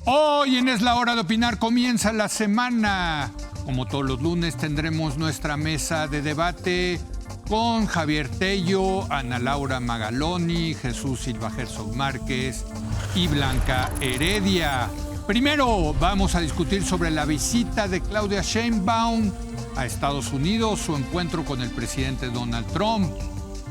Hoy en Es la Hora de Opinar comienza la semana. Como todos los lunes tendremos nuestra mesa de debate con Javier Tello, Ana Laura Magaloni, Jesús Silva Herzog Márquez y Blanca Heredia. Primero vamos a discutir sobre la visita de Claudia Sheinbaum a Estados Unidos, su encuentro con el presidente Donald Trump.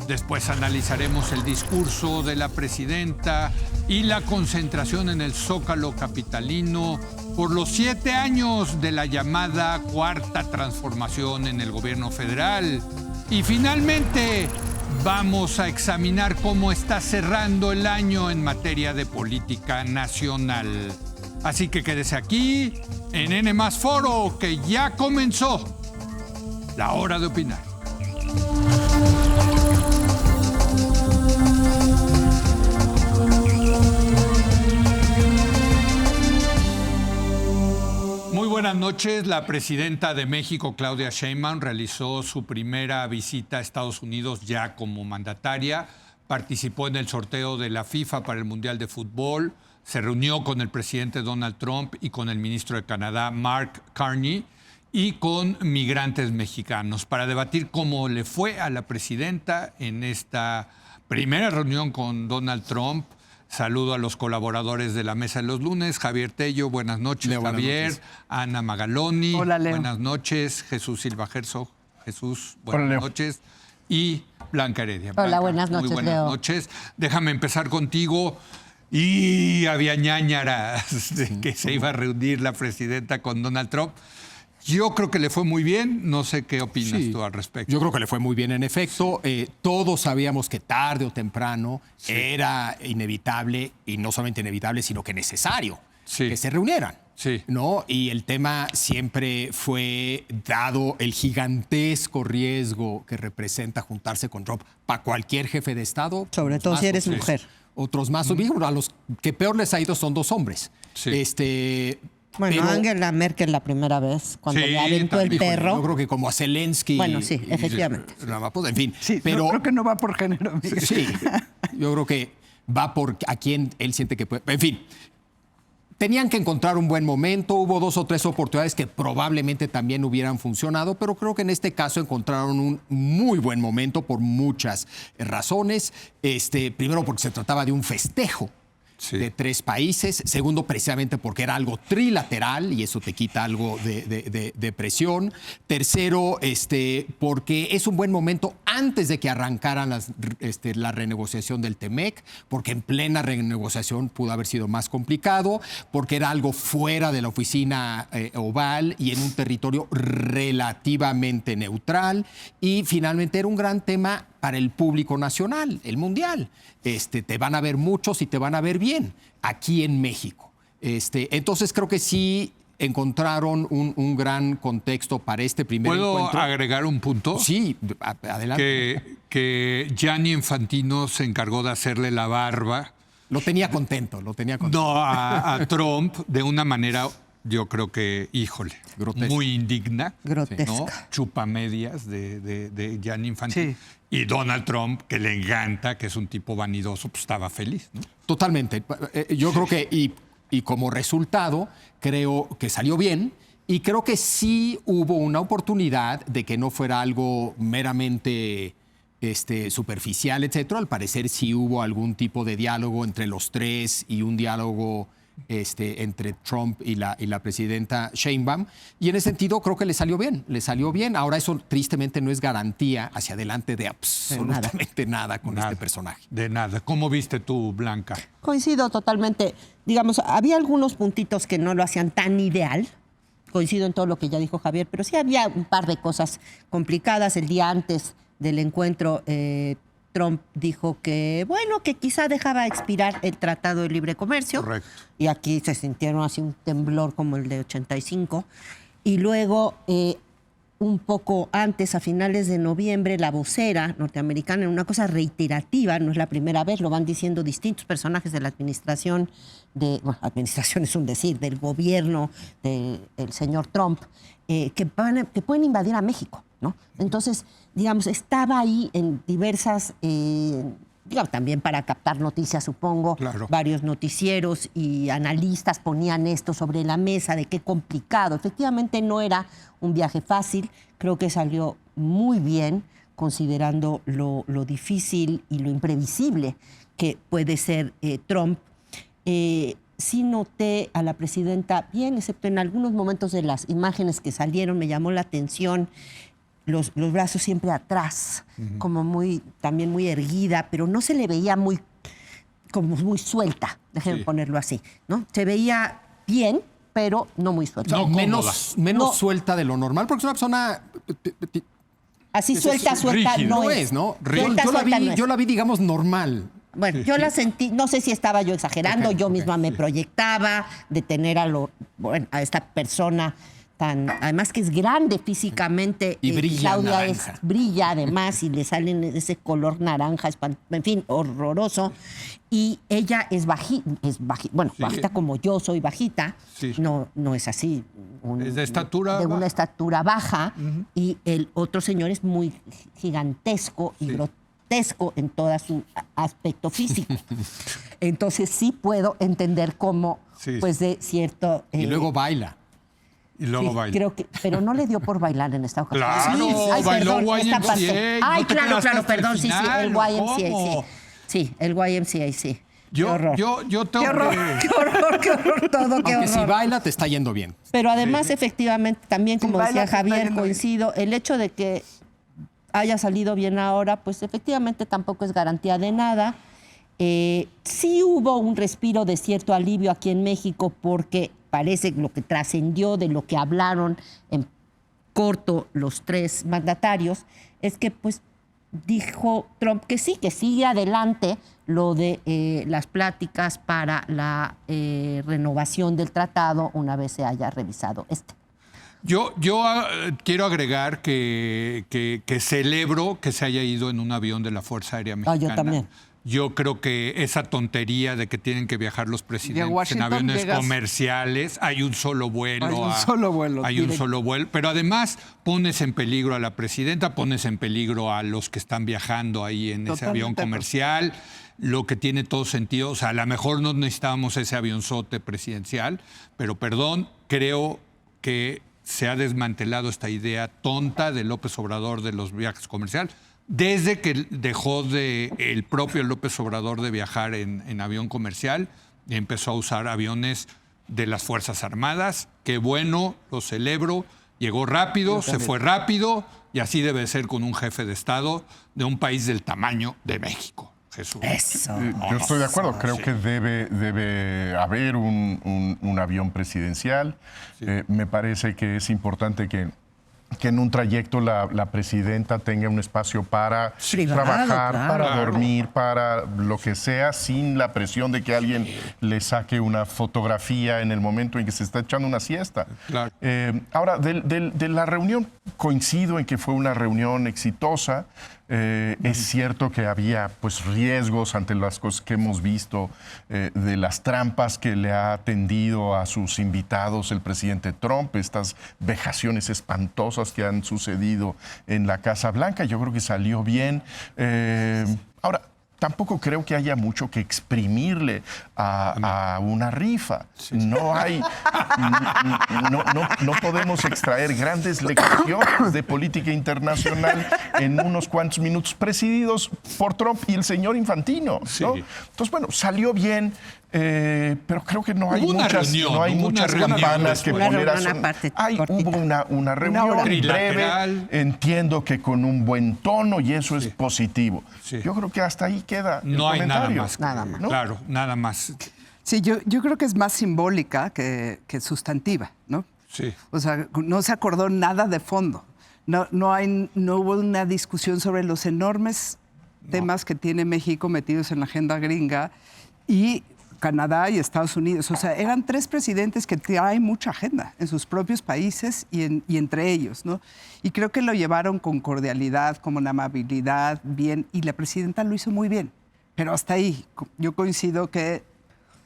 Después analizaremos el discurso de la presidenta y la concentración en el Zócalo capitalino por los 7 años de la llamada Cuarta Transformación en el gobierno federal. Y finalmente vamos a examinar cómo está cerrando el año en materia de política nacional. Así que quédese aquí en N+ Foro, que ya comenzó la hora de opinar. Muy buenas noches. La presidenta de México, Claudia Sheinbaum, realizó su primera visita a Estados Unidos ya como mandataria. Participó en el sorteo de la FIFA para el Mundial de Fútbol. Se reunió con el presidente Donald Trump y con el ministro de Canadá, Mark Carney, y con migrantes mexicanos para debatir cómo le fue a la presidenta en esta primera reunión con Donald Trump. Saludo a los colaboradores de la Mesa de los Lunes. Javier Tello, buenas noches. Leo, buenas Javier, noches. Ana Magaloni. Hola, Leo. Buenas noches. Jesús Silva Herzog. Jesús, buenas noches. Y Blanca Heredia. Hola, Blanca, buenas noches, muy buenas Leo. noches. Déjame empezar contigo. Y había ñáñaras de que se iba a reunir la presidenta con Donald Trump. Yo creo que le fue muy bien. No sé qué opinas tú al respecto. Yo creo que le fue muy bien, en efecto. Todos sabíamos que tarde o temprano era inevitable, y no solamente inevitable, sino que necesario que se reunieran. Sí. ¿No? Y el tema siempre fue, dado el gigantesco riesgo que representa juntarse con Trump para cualquier jefe de Estado. Sobre todo si eres mujer. Otros más. A los que peor les ha ido son 2 hombres. Sí. Bueno, Angela Merkel la primera vez, cuando le aventó el perro. Yo creo que como a Zelensky. Bueno, sí, efectivamente. En fin. Sí, pero creo que no va por género, amiga. Sí, yo creo que va por a quien él siente que puede. En fin, tenían que encontrar un buen momento. Hubo 2 o 3 oportunidades que probablemente también hubieran funcionado, pero creo que en este caso encontraron un muy buen momento por muchas razones. Primero, porque se trataba de un festejo de 3 países. Segundo, precisamente porque era algo trilateral y eso te quita algo de presión. Tercero, porque es un buen momento antes de que arrancaran la renegociación del TEMEC, porque en plena renegociación pudo haber sido más complicado, porque era algo fuera de la oficina oval y en un territorio relativamente neutral. Y finalmente era un gran tema para el público nacional, el mundial. Te van a ver muchos y te van a ver bien aquí en México. Entonces creo que sí encontraron un gran contexto para este primer encuentro. ¿Puedo agregar un punto? Sí, adelante. Que Gianni Infantino se encargó de hacerle la barba. Lo tenía contento. No, a Trump de una manera, yo creo que, híjole, grotesca. Muy indigna. Grotesca. ¿No? Chupamedias de Gianni Infantino. Sí. Y Donald Trump, que le encanta, que es un tipo vanidoso, pues estaba feliz, ¿no? Totalmente. Yo creo que, y como resultado, creo que salió bien. Y creo que sí hubo una oportunidad de que no fuera algo meramente superficial, etcétera. Al parecer sí hubo algún tipo de diálogo entre los 3 y un diálogo entre Trump y la presidenta Sheinbaum. Y en ese sentido creo que le salió bien. Ahora eso tristemente no es garantía hacia adelante de absolutamente nada con este personaje. De nada. ¿Cómo viste tú, Blanca? Coincido totalmente. Digamos, había algunos puntitos que no lo hacían tan ideal. Coincido en todo lo que ya dijo Javier, pero sí había un par de cosas complicadas. El día antes del encuentro, Trump dijo que, bueno, que quizá dejaba expirar el Tratado de Libre Comercio. Correcto. Y aquí se sintieron así un temblor como el de 85. Y luego, un poco antes, a finales de noviembre, la vocera norteamericana, en una cosa reiterativa, no es la primera vez, lo van diciendo distintos personajes de la administración, administración es un decir, del gobierno del señor Trump, que pueden invadir a México, ¿no? Entonces, digamos, estaba ahí en diversas digamos, también para captar noticias, supongo. Claro. Varios noticieros y analistas ponían esto sobre la mesa de qué complicado. Efectivamente no era un viaje fácil, creo que salió muy bien, considerando lo difícil y lo imprevisible que puede ser Trump. Sí noté a la presidenta bien, excepto en algunos momentos de las imágenes que salieron, me llamó la atención los brazos siempre atrás, como también muy erguida, pero no se le veía como muy suelta, déjenme ponerlo así, ¿no? Se veía bien, pero no muy suelta. No, menos suelta de lo normal, porque es una persona... Así suelta rígido. no No es. es, ¿no? Suelta, Yo suelta no es. la vi, digamos, normal. Bueno, yo la sentí, no sé si estaba yo exagerando, yo misma me proyectaba de tener a esta persona además que es grande físicamente. Y brilla Claudia naranja. brilla además y le salen ese color naranja, en fin, horroroso. Y ella es bajita, bajita como yo soy bajita, Sí. no es así. Es de estatura de una baja. estatura baja, y el otro señor es muy gigantesco y grotesco en todo su aspecto físico. Entonces sí puedo entender cómo, pues de cierto... Y luego baila. Y luego sí, baila. creo que, pero no le dio por bailar en esta ocasión. Claro, Ay, bailó perdón, esta YMCA, parte. no Ay, te claro, quedaste hasta el perdón, sí, final, el ¿o YMCA, sí. cómo? Sí, el YMCA, sí. Yo tengo Qué horror, que... qué horror todo, qué Aunque si horror. baila, te está yendo bien. Pero además, efectivamente, también, como baila, decía te está Javier, yendo bien. coincido, el hecho de que haya salido bien ahora, pues efectivamente tampoco es garantía de nada. Sí hubo un respiro de cierto alivio aquí en México, porque parece lo que trascendió de lo que hablaron en corto los tres mandatarios, es que pues dijo Trump que sí, que sigue adelante lo de las pláticas para la renovación del tratado una vez se haya revisado este. Yo quiero agregar que celebro que se haya ido en un avión de la Fuerza Aérea Mexicana. yo también. Yo creo que esa tontería de que tienen que viajar los presidentes en Washington aviones llegas- comerciales, hay un solo vuelo. Hay un solo vuelo, Hay un directo. solo vuelo. Pero además pones en peligro a la presidenta, pones en peligro a los que están viajando ahí en ese Totalmente. avión comercial, lo que tiene todo sentido. O sea, a lo mejor no necesitábamos ese avionzote presidencial, pero perdón, creo que se ha desmantelado esta idea tonta de López Obrador de los viajes comerciales. Desde que dejó el propio López Obrador de viajar en avión comercial, empezó a usar aviones de las Fuerzas Armadas. Qué bueno, lo celebro. Llegó rápido, se fue rápido, y así debe ser con un jefe de Estado de un país del tamaño de México. Jesús. Eso. Yo estoy de acuerdo, creo que debe haber un avión presidencial. Me parece que es importante que en un trayecto la presidenta tenga un espacio para Privado, trabajar, claro. para dormir, para lo que sea, sin la presión de que alguien le saque una fotografía en el momento en que se está echando una siesta. Claro. Ahora, de la reunión, coincido en que fue una reunión exitosa. Es cierto que había pues riesgos ante las cosas que hemos visto, de las trampas que le ha tendido a sus invitados el presidente Trump, estas vejaciones espantosas que han sucedido en la Casa Blanca. Yo creo que salió bien. Ahora, tampoco creo que haya mucho que exprimirle a una rifa. No hay, no podemos extraer grandes lecciones de política internacional en unos cuantos minutos, presididos por Trump y el señor Infantino, ¿no? Sí. Entonces, bueno, salió bien, pero creo que no hay Hubo una muchas, reunión, no hay hubo una muchas reunión campanas que después. Una poner a reunión son- aparte, Hay, cortita. hubo una reunión hora. breve, Trilateral. entiendo que con un buen tono, y eso es positivo. Sí. Yo creo que hasta ahí queda el No hay nada comentario. más. Nada más. ¿no? Claro, nada más. Sí, yo creo que es más simbólica que sustantiva, ¿no? Sí. O sea, no se acordó nada de fondo. No hubo una discusión sobre los enormes temas que tiene México metidos en la agenda gringa y Canadá y Estados Unidos. O sea, eran tres presidentes que traen mucha agenda en sus propios países y entre ellos, ¿no? Y creo que lo llevaron con cordialidad, con amabilidad, bien, y la presidenta lo hizo muy bien. Pero hasta ahí, yo coincido que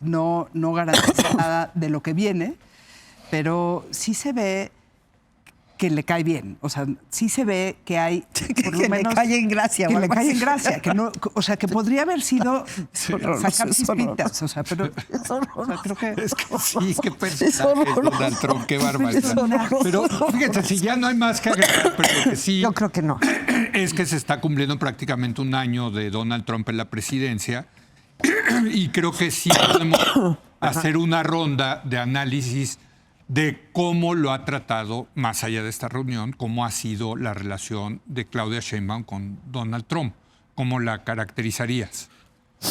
no garantiza nada de lo que viene, pero sí se ve que le cae bien. O sea, sí se ve que hay, por lo Que le menos, cae en gracia, que o le algo cae en así. gracia. Que no, o sea, que podría haber sido sacar es horroroso. chispitas. O sea, pero creo que... Es que sí, qué Es personaje horroroso. Donald Trump, qué Es barbaridad. horroroso. Pero fíjate, si ya no hay más que agregar, pero lo que sí Yo creo que no. es que se está cumpliendo prácticamente un año de Donald Trump en la presidencia y creo que sí podemos hacer una ronda de análisis de cómo lo ha tratado, más allá de esta reunión, cómo ha sido la relación de Claudia Sheinbaum con Donald Trump. ¿Cómo la caracterizarías?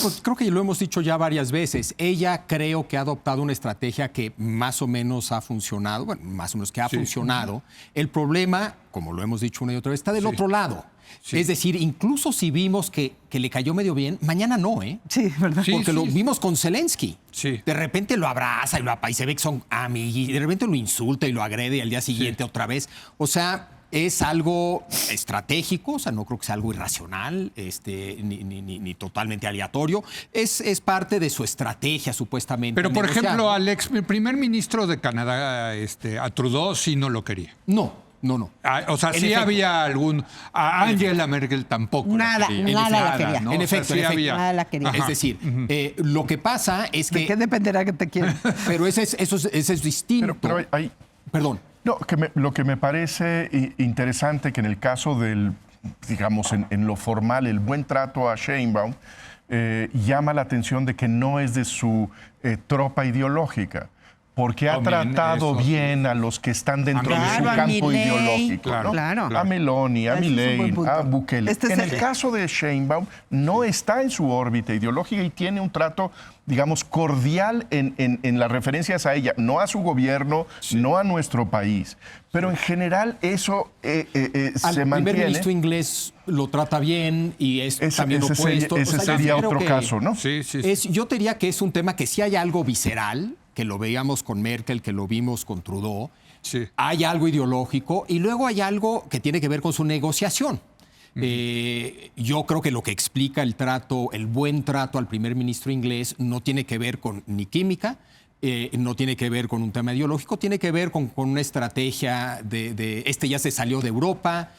Pues creo que lo hemos dicho ya varias veces. Ella creo que ha adoptado una estrategia que más o menos ha funcionado, bueno, más o menos que ha funcionado. El problema, como lo hemos dicho una y otra vez, está del otro lado. Sí. Es decir, incluso si vimos que le cayó medio bien, mañana no, ¿eh? Sí, ¿verdad? Sí. Porque lo vimos con Zelensky. Sí. De repente lo abraza y se ve que son amigos, y de repente lo insulta y lo agrede y al día siguiente otra vez. O sea, es algo estratégico, o sea, no creo que sea algo irracional, ni totalmente aleatorio. Es parte de su estrategia, supuestamente. Pero, por negociar. ejemplo, al ex primer ministro de Canadá, a Trudeau, sí no lo quería. No. O sea, En sí efecto. había algún... A Angela Merkel tampoco Nada, la quería. nada la quería. ¿no? En O sea, efecto, sí en efecto. había. Nada la quería. Es decir, lo que pasa es ¿De qué que... dependerá que te quieran? Pero ese es distinto. Pero hay, Perdón. no, lo que me parece interesante que en el caso del, digamos, en lo formal, el buen trato a Sheinbaum, llama la atención de que no es de su tropa ideológica, porque ha También tratado eso, sí. bien a los que están dentro de su Claro, a campo Milei, ideológico. ¿no? claro. A Meloni, a Ese es un Milei, buen punto. a Bukele. Este es En el- el caso de Sheinbaum, no está en su órbita ideológica y tiene un trato, digamos, cordial en las referencias a ella, no a su gobierno, no a nuestro país. Pero en general eso Al se primer mantiene. ministro inglés lo trata bien y es también Ese sería, opuesto. ese O sea, yo sería creo otro que caso, ¿no? Sí. yo te diría que es un tema que sí hay algo visceral, que lo veíamos con Merkel, que lo vimos con Trudeau. Sí. Hay algo ideológico y luego hay algo que tiene que ver con su negociación. Yo creo que lo que explica el buen trato al primer ministro inglés no tiene que ver con ni química, no tiene que ver con un tema ideológico, tiene que ver con una estrategia de ya se salió de Europa,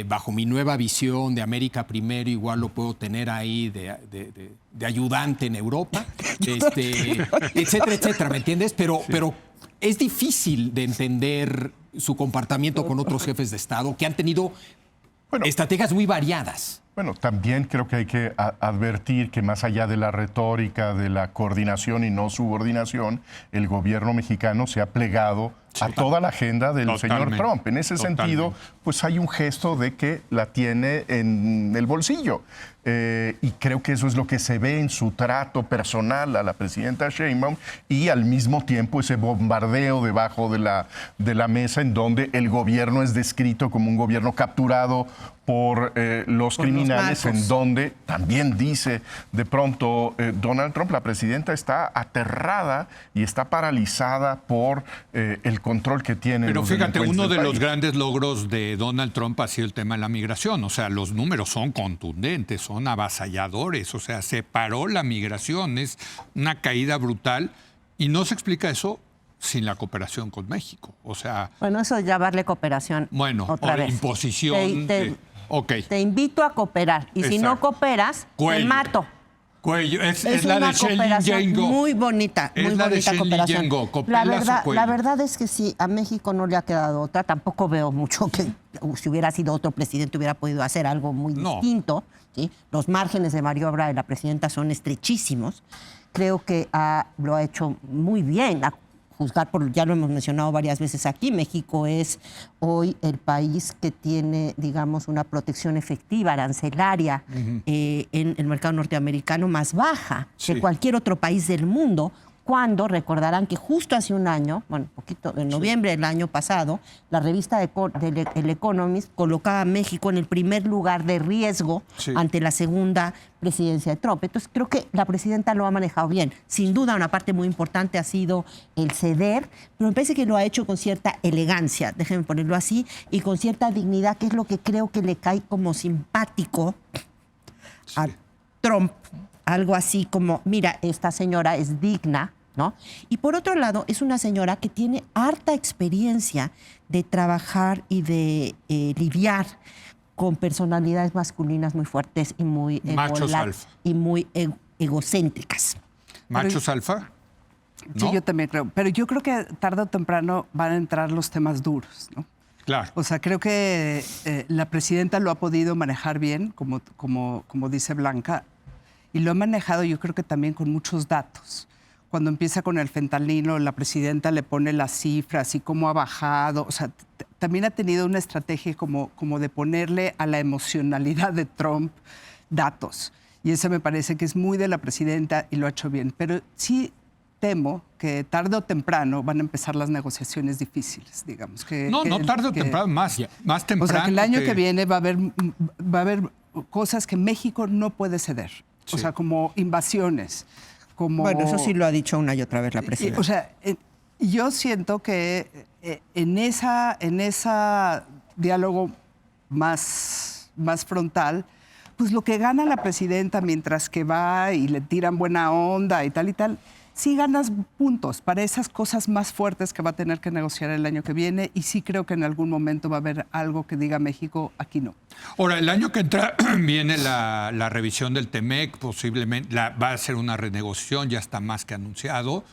bajo mi nueva visión de América primero, igual lo puedo tener ahí de ayudante en Europa, etcétera, etcétera, ¿me entiendes? Pero es difícil de entender su comportamiento con otros jefes de Estado que han tenido estrategias muy variadas. Bueno, también creo que hay que advertir que más allá de la retórica, de la coordinación y no subordinación, el gobierno mexicano se ha plegado a toda la agenda del señor Totalmente. Trump. En ese sentido, pues hay un gesto de que la tiene en el bolsillo. Y creo que eso es lo que se ve en su trato personal a la presidenta Sheinbaum y al mismo tiempo ese bombardeo debajo de la mesa en donde el gobierno es descrito como un gobierno capturado por los criminales, en donde también dice de pronto Donald Trump, la presidenta está aterrada y está paralizada por el control que tiene. Pero los fíjate, delincuentes uno del de los país. grandes logros de Donald Trump ha sido el tema de la migración. O sea, los números son contundentes, son avasalladores. O sea, se paró la migración, es una caída brutal. Y no se explica eso sin la cooperación con México. O sea, Bueno, eso es llamarle cooperación. bueno, otra o vez. imposición. Ok. Te invito a cooperar. Y si no Exacto. cooperas, te Cuello. mato. Cuello, es una la de Shen cooperación Yengo. muy bonita, Es muy la de bonita Shen cooperación. Yengo, ¿copelas o cuello? La verdad es que sí, a México no le ha quedado otra. Tampoco veo mucho que si hubiera sido otro presidente hubiera podido hacer algo muy distinto. ¿Sí? Los márgenes de maniobra de la presidenta son estrechísimos. Creo que lo ha hecho muy bien. A juzgar por, ya lo hemos mencionado varias veces aquí, México es hoy el país que tiene, digamos, una protección efectiva arancelaria en el mercado norteamericano más baja que cualquier otro país del mundo, cuando recordarán que justo hace un año, bueno, poquito, en noviembre del año pasado, la revista El Economist colocaba a México en el primer lugar de riesgo ante la segunda presidencia de Trump. Entonces, creo que la presidenta lo ha manejado bien. Sin duda, una parte muy importante ha sido el ceder, pero me parece que lo ha hecho con cierta elegancia, déjenme ponerlo así, y con cierta dignidad, que es lo que creo que le cae como simpático a Trump. Algo así como, mira, esta señora es digna, ¿no? Y por otro lado, es una señora que tiene harta experiencia de trabajar y de lidiar con personalidades masculinas muy fuertes y muy Machos alfa. y muy egocéntricas. ¿Machos alfa? Sí, ¿No? yo también creo. Pero yo creo que tarde o temprano van a entrar los temas duros, ¿no? Claro. O sea, creo que la presidenta lo ha podido manejar bien, como dice Blanca, y lo ha manejado yo creo que también con muchos datos. Cuando empieza con el fentanilo, la presidenta le pone las cifras y cómo ha bajado. O sea, también ha tenido una estrategia como de ponerle a la emocionalidad de Trump datos. Y eso me parece que es muy de la presidenta y lo ha hecho bien. Pero sí temo que tarde o temprano van a empezar las negociaciones difíciles, digamos. No tarde o temprano, más temprano. O sea, que el año que viene va a haber cosas que México no puede ceder. Sí. O sea, como invasiones, como... Bueno, eso sí lo ha dicho una y otra vez la presidenta. O sea, yo siento que en esa diálogo más frontal, pues lo que gana la presidenta mientras que va y le tiran buena onda y tal, sí ganas puntos para esas cosas más fuertes que va a tener que negociar el año que viene, y sí creo que en algún momento va a haber algo que diga México, aquí no. Ahora, el año que entra viene la revisión del TEMEC, posiblemente va a ser una renegociación, ya está más que anunciado,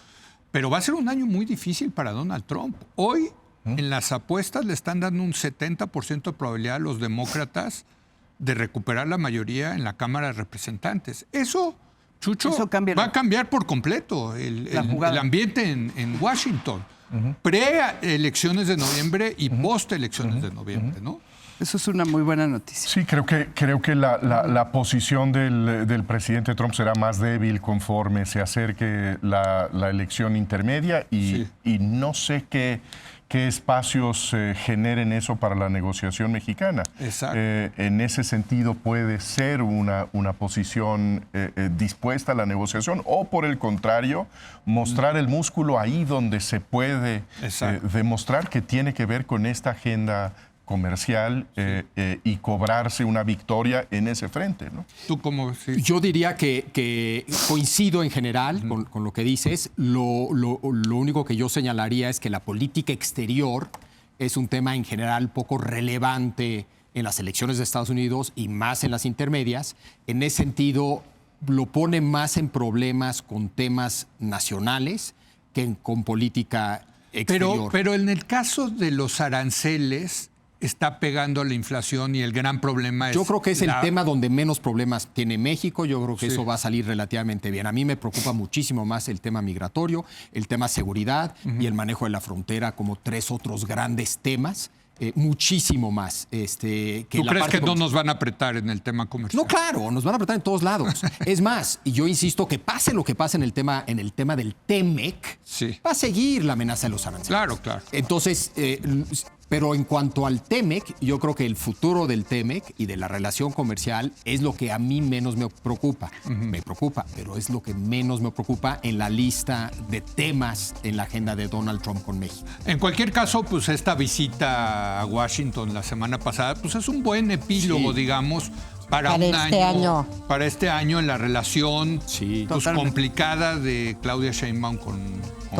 pero va a ser un año muy difícil para Donald Trump. Hoy, en las apuestas, le están dando un 70% de probabilidad a los demócratas de recuperar la mayoría en la Cámara de Representantes. Eso, Chucho, Eso cambia, va a cambiar por completo el ambiente en Washington. Pre-elecciones de noviembre y post-elecciones de noviembre, ¿no? Eso es una muy buena noticia. Sí, creo que la posición del presidente Trump será más débil conforme se acerque la elección intermedia y no sé qué espacios generen eso para la negociación mexicana. Exacto. En ese sentido puede ser una posición dispuesta a la negociación o, por el contrario, mostrar el músculo ahí donde se puede demostrar que tiene que ver con esta agenda comercial y cobrarse una victoria en ese frente, ¿no? ¿Tú cómo? Sí. Yo diría que coincido en general con lo que dices. Lo único que yo señalaría es que la política exterior es un tema en general poco relevante en las elecciones de Estados Unidos y más en las intermedias. En ese sentido, lo pone más en problemas con temas nacionales que con política exterior. Pero en el caso de los aranceles, está pegando la inflación y el gran problema es... Yo creo que es el tema donde menos problemas tiene México. Yo creo que eso va a salir relativamente bien. A mí me preocupa muchísimo más el tema migratorio, el tema seguridad y el manejo de la frontera como tres otros grandes temas. Muchísimo más. ¿Tú crees que no nos van a apretar en el tema comercial? No, claro, nos van a apretar en todos lados. Es más, y yo insisto que pase lo que pase en el tema del TEMEC, va a seguir la amenaza de los aranceles. Claro, claro. Entonces, pero en cuanto al TEMEC, yo creo que el futuro del TEMEC y de la relación comercial es lo que a mí menos me preocupa. Me preocupa, pero es lo que menos me preocupa en la lista de temas en la agenda de Donald Trump con México. En cualquier caso, pues esta visita a Washington la semana pasada, pues es un buen epílogo, digamos, para un año. Para este año en la relación pues, complicada de Claudia Sheinbaum con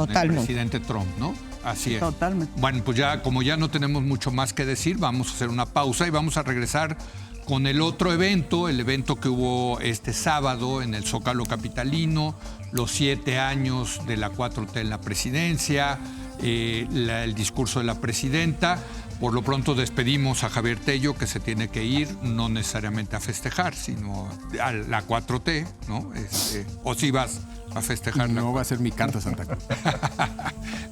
el presidente Trump, ¿no? Así es. Totalmente. Bueno, pues como ya no tenemos mucho más que decir, vamos a hacer una pausa y vamos a regresar con el otro evento, el evento que hubo este sábado en el Zócalo capitalino, los 7 años de la 4T en la presidencia, el discurso de la presidenta. Por lo pronto despedimos a Javier Tello, que se tiene que ir, no necesariamente a festejar, sino a la 4T, ¿no? O si vas a festejar. No va a ser mi carta Santa Cruz.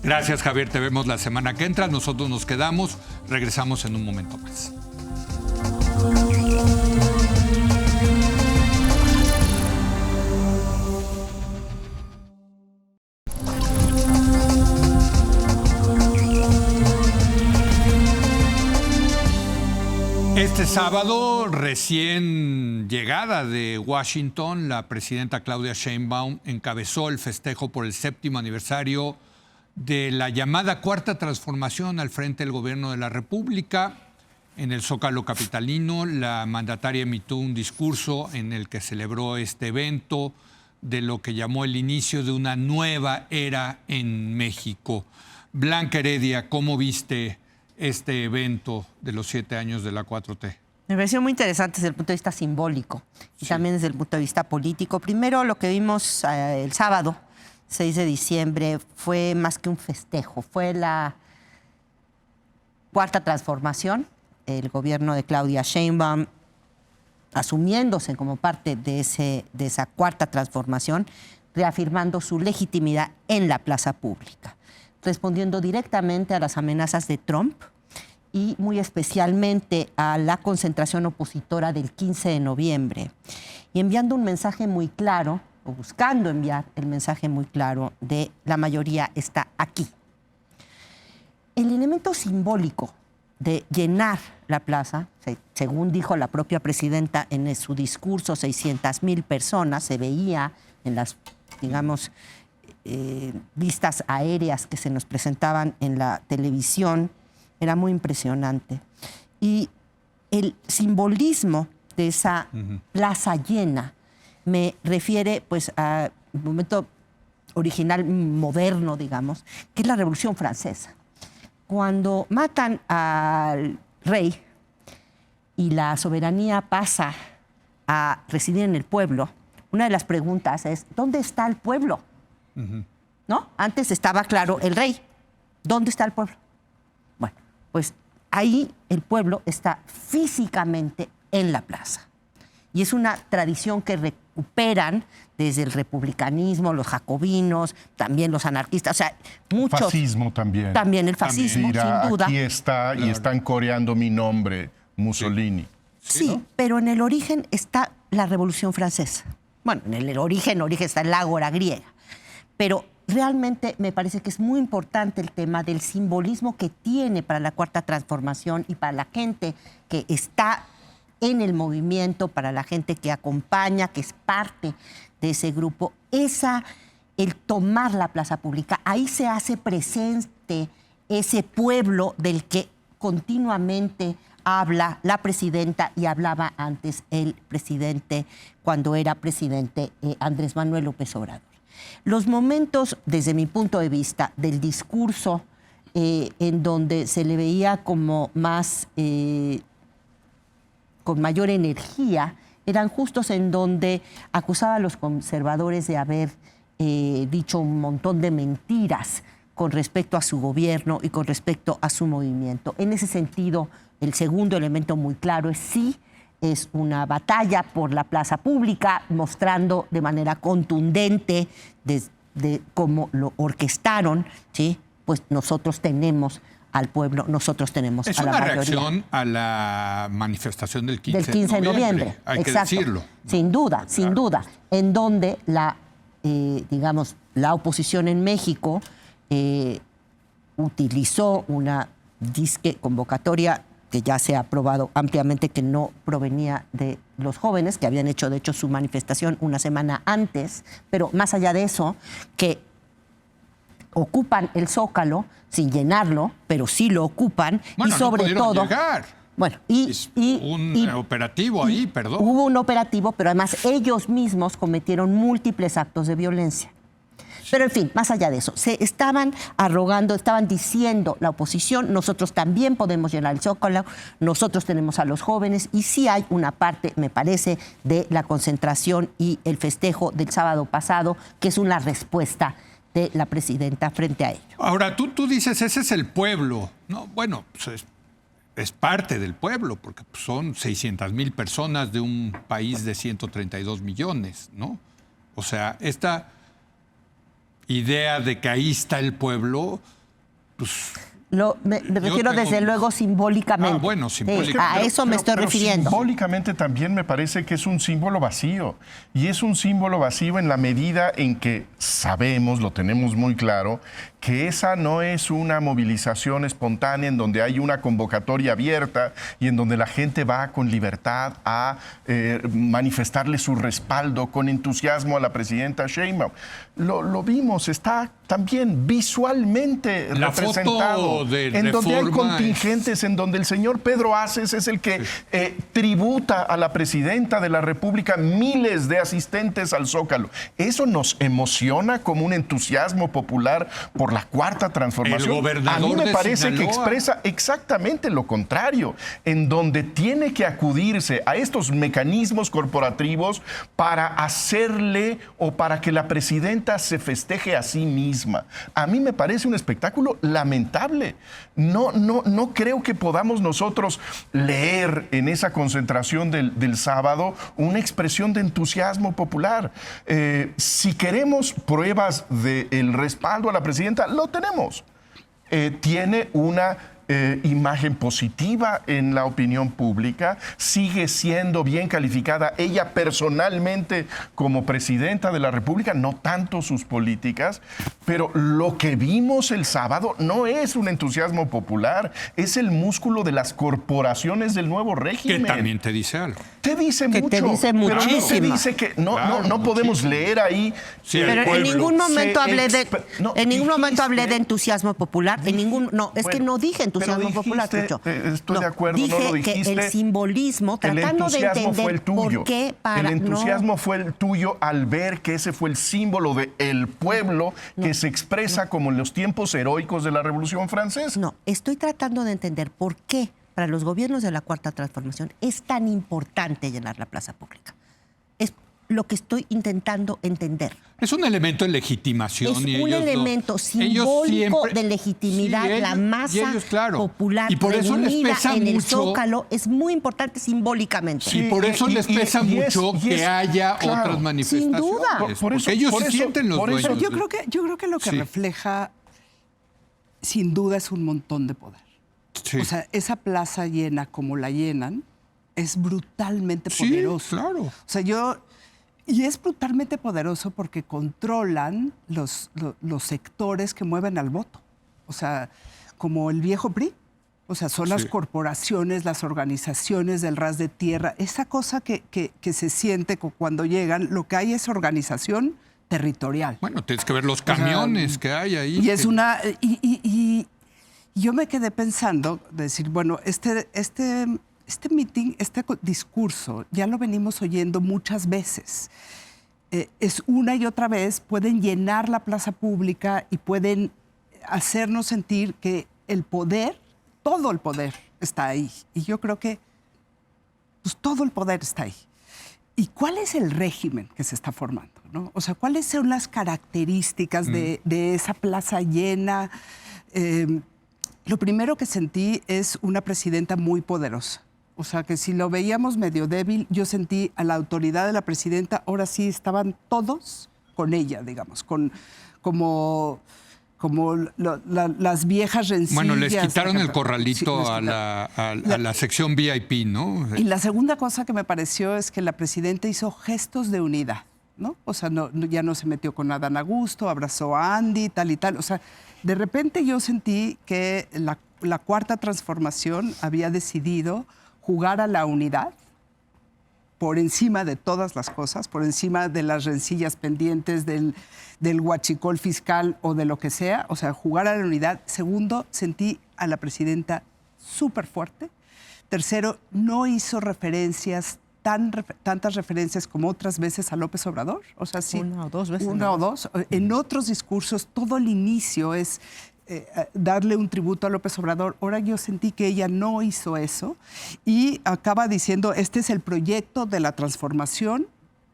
Gracias, Javier. Te vemos la semana que entra. Nosotros nos quedamos. Regresamos en un momento más. Este sábado, recién llegada de Washington, la presidenta Claudia Sheinbaum encabezó el festejo por el 7º aniversario de la llamada Cuarta Transformación al frente del Gobierno de la República. En el Zócalo capitalino, la mandataria emitió un discurso en el que celebró este evento, de lo que llamó el inicio de una nueva era en México. Blanca Heredia, ¿cómo viste este evento de los 7 años de la 4T? Me pareció muy interesante desde el punto de vista simbólico y también desde el punto de vista político. Primero, lo que vimos el sábado, 6 de diciembre, fue más que un festejo, fue la cuarta transformación. El gobierno de Claudia Sheinbaum asumiéndose como parte de esa cuarta transformación, reafirmando su legitimidad en la plaza pública, respondiendo directamente a las amenazas de Trump y muy especialmente a la concentración opositora del 15 de noviembre, y enviando un mensaje muy claro, o buscando enviar el mensaje muy claro de la mayoría está aquí. El elemento simbólico de llenar la plaza, según dijo la propia presidenta en su discurso, 600,000 personas, se veía en las, digamos, vistas aéreas que se nos presentaban en la televisión, era muy impresionante. Y el simbolismo de esa plaza llena me refiere pues a un momento original, moderno, digamos, que es la Revolución Francesa. Cuando matan al rey y la soberanía pasa a residir en el pueblo, una de las preguntas es, ¿dónde está el pueblo? ¿No? Antes estaba claro el rey. ¿Dónde está el pueblo? Bueno, pues ahí el pueblo está físicamente en la plaza. Y es una tradición que recuperan desde el republicanismo, los jacobinos, también los anarquistas, o sea, muchos... Fascismo también. También el fascismo, Mira, sin duda. aquí está y están coreando mi nombre, Mussolini. Sí, ¿no? Pero en el origen está la Revolución Francesa. Bueno, en el origen está el ágora griega. Pero realmente me parece que es muy importante el tema del simbolismo que tiene para la Cuarta Transformación y para la gente que está en el movimiento, para la gente que acompaña, que es parte de ese grupo. El tomar la plaza pública, ahí se hace presente ese pueblo del que continuamente habla la presidenta y hablaba antes el presidente, cuando era presidente Andrés Manuel López Obrador. Los momentos, desde mi punto de vista, del discurso en donde se le veía como más, con mayor energía, eran justos en donde acusaba a los conservadores de haber dicho un montón de mentiras con respecto a su gobierno y con respecto a su movimiento. En ese sentido, el segundo elemento muy claro es una batalla por la plaza pública, mostrando de manera contundente de cómo lo orquestaron, ¿sí? Pues nosotros tenemos al pueblo, nosotros tenemos a la mayoría. Es una reacción a la manifestación del 15 de noviembre. Hay Exacto. que decirlo. Sin duda, sin duda. En donde digamos, la oposición en México utilizó una disque convocatoria que ya se ha probado ampliamente que no provenía de los jóvenes, que habían hecho, de hecho, su manifestación una semana antes, pero más allá de eso, que ocupan el Zócalo sin llenarlo, pero sí lo ocupan, Bueno, y sobre no pudieron todo... llegar. Bueno, un operativo ahí, perdón. Hubo un operativo, pero además ellos mismos cometieron múltiples actos de violencia. Pero en fin, más allá de eso, se estaban arrogando, estaban diciendo la oposición, nosotros también podemos llenar el Zócalo, nosotros tenemos a los jóvenes, y sí hay una parte, me parece, de la concentración y el festejo del sábado pasado, que es una respuesta de la presidenta frente a ello. Ahora, tú dices, ese es el pueblo. No, bueno, pues es parte del pueblo, porque son 600,000 personas de un país de 132 millones, ¿no? O sea, esta idea de que ahí está el pueblo, pues... Me refiero desde luego simbólicamente. Ah, bueno, simbólicamente. Sí, a eso me estoy refiriendo. Simbólicamente también me parece que es un símbolo vacío. Y es un símbolo vacío en la medida en que sabemos, lo tenemos muy claro, que esa no es una movilización espontánea en donde hay una convocatoria abierta y en donde la gente va con libertad a manifestarle su respaldo con entusiasmo a la presidenta Sheinbaum. Lo vimos, está también visualmente la representado. Senado, de en donde hay reforma contingentes, en donde el señor Pedro Aces es el que tributa a la presidenta de la República miles de asistentes al Zócalo. Eso nos emociona como un entusiasmo popular por la Cuarta Transformación. El gobernador a mí me de parece que Sinaloa expresa exactamente lo contrario, en donde tiene que acudirse a estos mecanismos corporativos para hacerle o para que la presidenta se festeje a sí misma. A mí me parece un espectáculo lamentable. No creo que podamos nosotros leer en esa concentración del sábado una expresión de entusiasmo popular. Si queremos pruebas del respaldo a la presidenta, lo tenemos. Tiene una imagen positiva en la opinión pública, sigue siendo bien calificada ella personalmente como presidenta de la República, no tanto sus políticas, pero lo que vimos el sábado no es un entusiasmo popular, es el músculo de las corporaciones del nuevo régimen. Que también te dice algo. Te dice Que mucho, te dice pero no te muchísimo. dice que no, Claro, no podemos muchísimo. leer ahí. Sí, el Pero en pueblo. ningún momento Se hablé de no, en ningún momento hablé de dijiste- entusiasmo popular, en ningún no, es que Bueno, no dije entusiasmo pero popular, dijiste, Chucho. estoy de acuerdo, no dije lo dijiste. que el simbolismo, El tratando de entusiasmo fue el entender tuyo. por qué para El entusiasmo fue el tuyo al ver que ese fue el símbolo del pueblo que se expresa como en los tiempos heroicos de la Revolución Francesa. No, estoy tratando de entender por qué para los gobiernos de la Cuarta Transformación es tan importante llenar la plaza pública. Es lo que estoy intentando entender. Es un elemento de legitimación. Es y un ellos elemento ellos simbólico de legitimidad, Sí, la ellos- masa y ellos, claro. popular Y por eso les reunida pesa en el mucho. Zócalo es muy importante simbólicamente. Sí, por eso les pesa mucho que haya otras manifestaciones. Sin duda. Por eso- porque ellos por se eso- sienten los por eso- dueños. Yo creo que lo que Sí. refleja, sin duda, es un montón de poder. Sí. O sea, esa plaza llena como la llenan es brutalmente Sí, poderoso. claro. O sea, y es brutalmente poderoso porque controlan los sectores que mueven al voto. O sea, como el viejo PRI. O sea, son las Sí. corporaciones, las organizaciones del ras de tierra. Esa cosa que se siente cuando llegan, lo que hay es organización territorial. Bueno, tienes que ver los camiones que hay ahí. Y es que- una. Y yo me quedé pensando, de decir, bueno, este meeting, este discurso, ya lo venimos oyendo muchas veces. Es una y otra vez, pueden llenar la plaza pública y pueden hacernos sentir que el poder, todo el poder está ahí. Y yo creo que pues, todo el poder está ahí. ¿Y cuál es el régimen que se está formando? ¿No? O sea, ¿cuáles son las características de esa plaza llena? Lo primero que sentí es una presidenta muy poderosa. O sea, que si lo veíamos medio débil, yo sentí a la autoridad de la presidenta, ahora sí estaban todos con ella, digamos, como las viejas rencillas. Bueno, les quitaron el Sí, corralito les a la sección VIP, ¿no? Y la segunda cosa que me pareció es que la presidenta hizo gestos de unidad, ¿no? O sea, ya no se metió con Adán Augusto, abrazó a Andy, tal y tal. O sea, de repente yo sentí que la Cuarta Transformación había decidido jugar a la unidad por encima de todas las cosas, por encima de las rencillas pendientes del huachicol fiscal o de lo que sea, o sea, jugar a la unidad. Segundo, sentí a la presidenta súper fuerte. Tercero, no hizo referencias, tantas referencias como otras veces a López Obrador. O sea, sí. Una o dos veces. Una o dos. En otros discursos, todo el inicio es darle un tributo a López Obrador. Ahora yo sentí que ella no hizo eso y acaba diciendo, este es el proyecto de la transformación,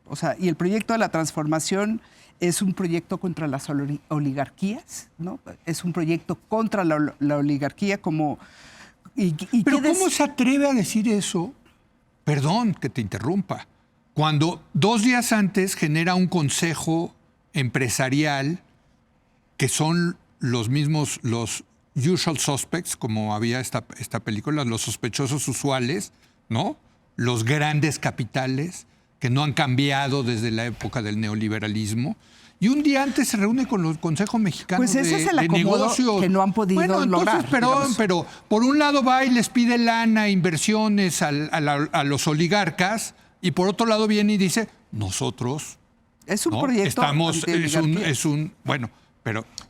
o sea, y el proyecto de la transformación es un proyecto contra las oligarquías, ¿no? Es un proyecto contra la oligarquía como... Pero ¿cómo se atreve a decir eso? Perdón que te interrumpa. Cuando 2 días antes genera un consejo empresarial que son los mismos, los usual suspects, como había esta película, los sospechosos usuales, ¿no? Los grandes capitales que no han cambiado desde la época del neoliberalismo. Y un día antes se reúne con los consejos mexicanos Pues ese es el de acomodo negocios. que no han podido bueno, entonces, lograr, perdón, digamos. pero por un lado va y les pide lana, inversiones a los oligarcas, y por otro lado viene y dice, nosotros Es un ¿no? proyecto estamos, antioligarquía. bueno,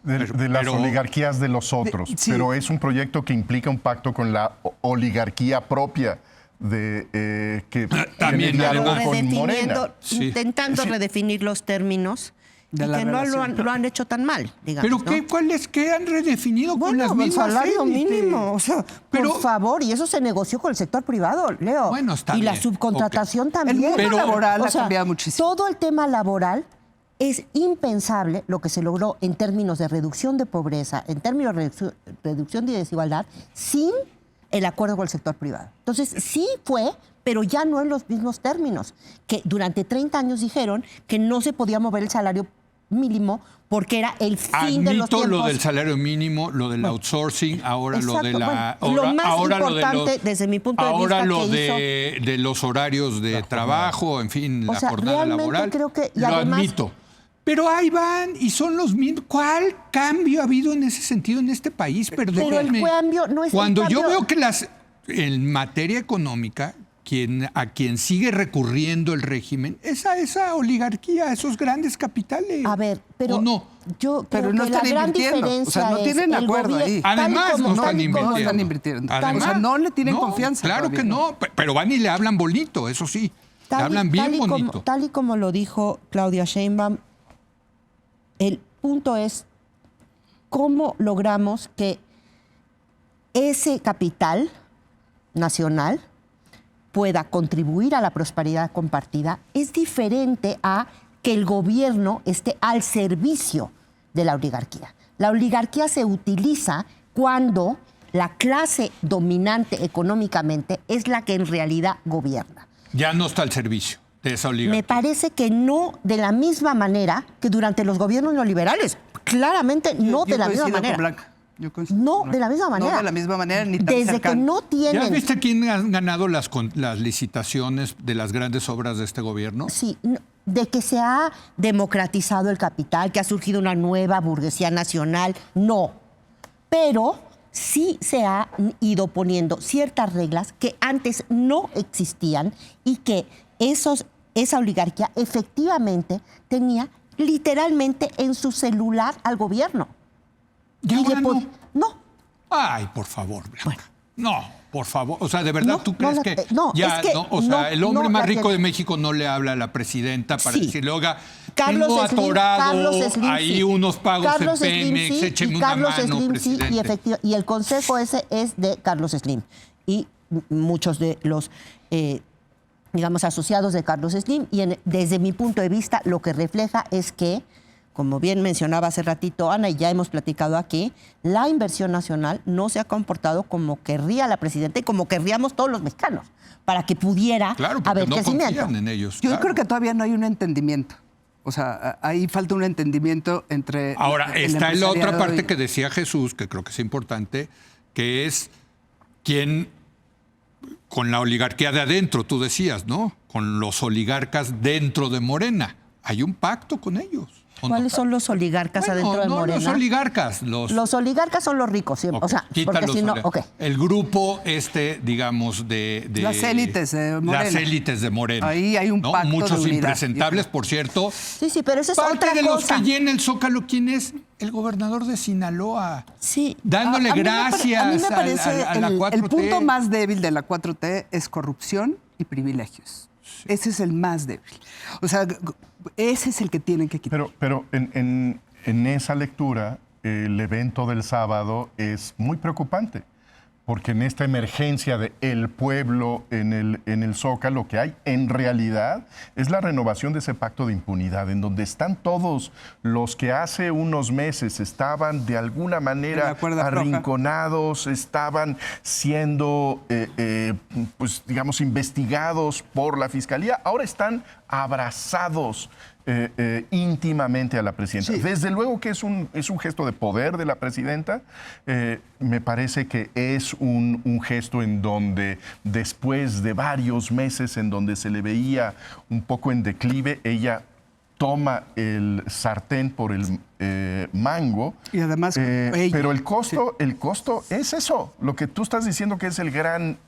de las oligarquías de los otros, sí. pero es un proyecto que implica un pacto con la oligarquía propia de que También, tiene diálogo además. con Morena. Sí. Intentando redefinir los términos y De la que no relación. lo han hecho tan mal, digamos. ¿Pero ¿no? qué han redefinido con las Bueno, el mismas salario élites? mínimo, o sea, Pero- por favor, y eso se negoció con el sector privado, Leo. Bueno, está y la bien, subcontratación ok. también. El mundo Pero- laboral O ha sea, cambiado muchísimo. todo el tema laboral es impensable lo que se logró en términos de reducción de pobreza, en términos de reducción de desigualdad, sin el acuerdo con el sector privado. Entonces, sí fue, pero ya no en los mismos términos, que durante 30 años dijeron que no se podía mover el salario mínimo porque era el fin de los Admito tiempos. lo del salario mínimo, lo del outsourcing, ahora lo de Exacto, la... bueno, lo más ahora importante, desde mi punto de ahora vista, lo que de los horarios de trabajo, en fin, O la sea, jornada realmente laboral. creo que- y lo además- admito. Pero ahí van y son los mismos. ¿Cuál cambio ha habido en ese sentido en este país? Perdónenme. cambio no es el Cuando yo cambio- veo que en materia económica, a quien sigue recurriendo el régimen es a esa oligarquía, a esos grandes capitales. A ver, pero ¿O no? yo creo Pero no que la están gran invirtiendo. diferencia O sea, no es tienen el acuerdo gobierno- ahí. tal y Además, como- no tal están y como- invirtiendo. No están invirtiendo. Además, O sea, no le tienen confianza Claro todavía, que no, pero van y le hablan bonito, eso sí. Le Tal y- hablan bien tal y como- bonito. tal y como lo dijo Claudia Sheinbaum, el punto es cómo logramos que ese capital nacional pueda contribuir a la prosperidad compartida. Es diferente a que el gobierno esté al servicio de la oligarquía. La oligarquía se utiliza cuando la clase dominante económicamente es la que en realidad gobierna. Ya no está al servicio de esa oligarquía. Me parece que no de la misma manera que durante los gobiernos neoliberales. Claramente no de la misma coincido con manera. Blanca. Yo coincido No con de la misma manera. No de la misma manera ni tan Desde cercano. que no ¿Ya tienen... viste quién ha ganado las licitaciones de las grandes obras de este gobierno? Sí, de que se ha democratizado el capital, que ha surgido una nueva burguesía nacional, no. Pero sí se ha ido poniendo ciertas reglas que antes no existían y que esa oligarquía efectivamente tenía literalmente en su celular al gobierno. ¿Y Y ahora le no? no. Ay, por favor, Blanca. Bueno. No, por favor. O sea, ¿de verdad No, tú no crees la- que no, ya, es que no? O sea, no, el hombre no más la rico tiene. de México no le habla a la presidenta para Sí. decirle, oiga, Carlos tengo Slim, atorado Carlos Slim, ahí sí. unos pagos Carlos en Slim, Pemex, sí, écheme y una Carlos mano, Slim, presidente. sí, y el consejo ese es de Carlos Slim. Y muchos de los, digamos, asociados de Carlos Slim. Y desde mi punto de vista, lo que refleja es que, como bien mencionaba hace ratito Ana, y ya hemos platicado aquí, la inversión nacional no se ha comportado como querría la presidenta y como querríamos todos los mexicanos, para que pudiera Claro, porque haber no crecimiento. confían en ellos. Yo claro. creo que todavía no hay un entendimiento. O sea, ahí falta un entendimiento entre... Ahora, el está en la otra empresariado parte y- que decía Jesús, que creo que es importante, que es quién, con la oligarquía de adentro, tú decías, ¿no? Con los oligarcas dentro de Morena. Hay un pacto con ellos. ¿o no? ¿Cuáles son los oligarcas Bueno, adentro de no, Morena? los oligarcas. Los oligarcas son los ricos, sí. ok, O sea, quita porque los si no, oligarcas. El grupo digamos, de Las élites de Morena. Las élites de Morena. Ahí hay un ¿no? pacto de Muchos unidad, impresentables, yo creo. por cierto. Sí, pero eso es Parte otra de los cosa. que llena el Zócalo, ¿quién es? El gobernador de Sinaloa. Sí. Dándole A mí me gracias a mí me parece a la 4T. el punto más débil de la 4T es corrupción y privilegios. Ese es el más débil. O sea, ese es el que tienen que quitar. Pero en esa lectura, el evento del sábado es muy preocupante, porque en esta emergencia de el pueblo en el Zócalo, lo que hay en realidad es la renovación de ese pacto de impunidad, en donde están todos los que hace unos meses estaban de alguna En manera la cuerda floja. arrinconados, estaban siendo, pues digamos, investigados por la Fiscalía, ahora están abrazados íntimamente a la presidenta. Sí. Desde luego que es un gesto de poder de la presidenta. Me parece que es un gesto en donde después de varios meses en donde se le veía un poco en declive, ella toma el sartén por el mango. Y además, ella. Pero el costo es eso, lo que tú estás diciendo que es el gran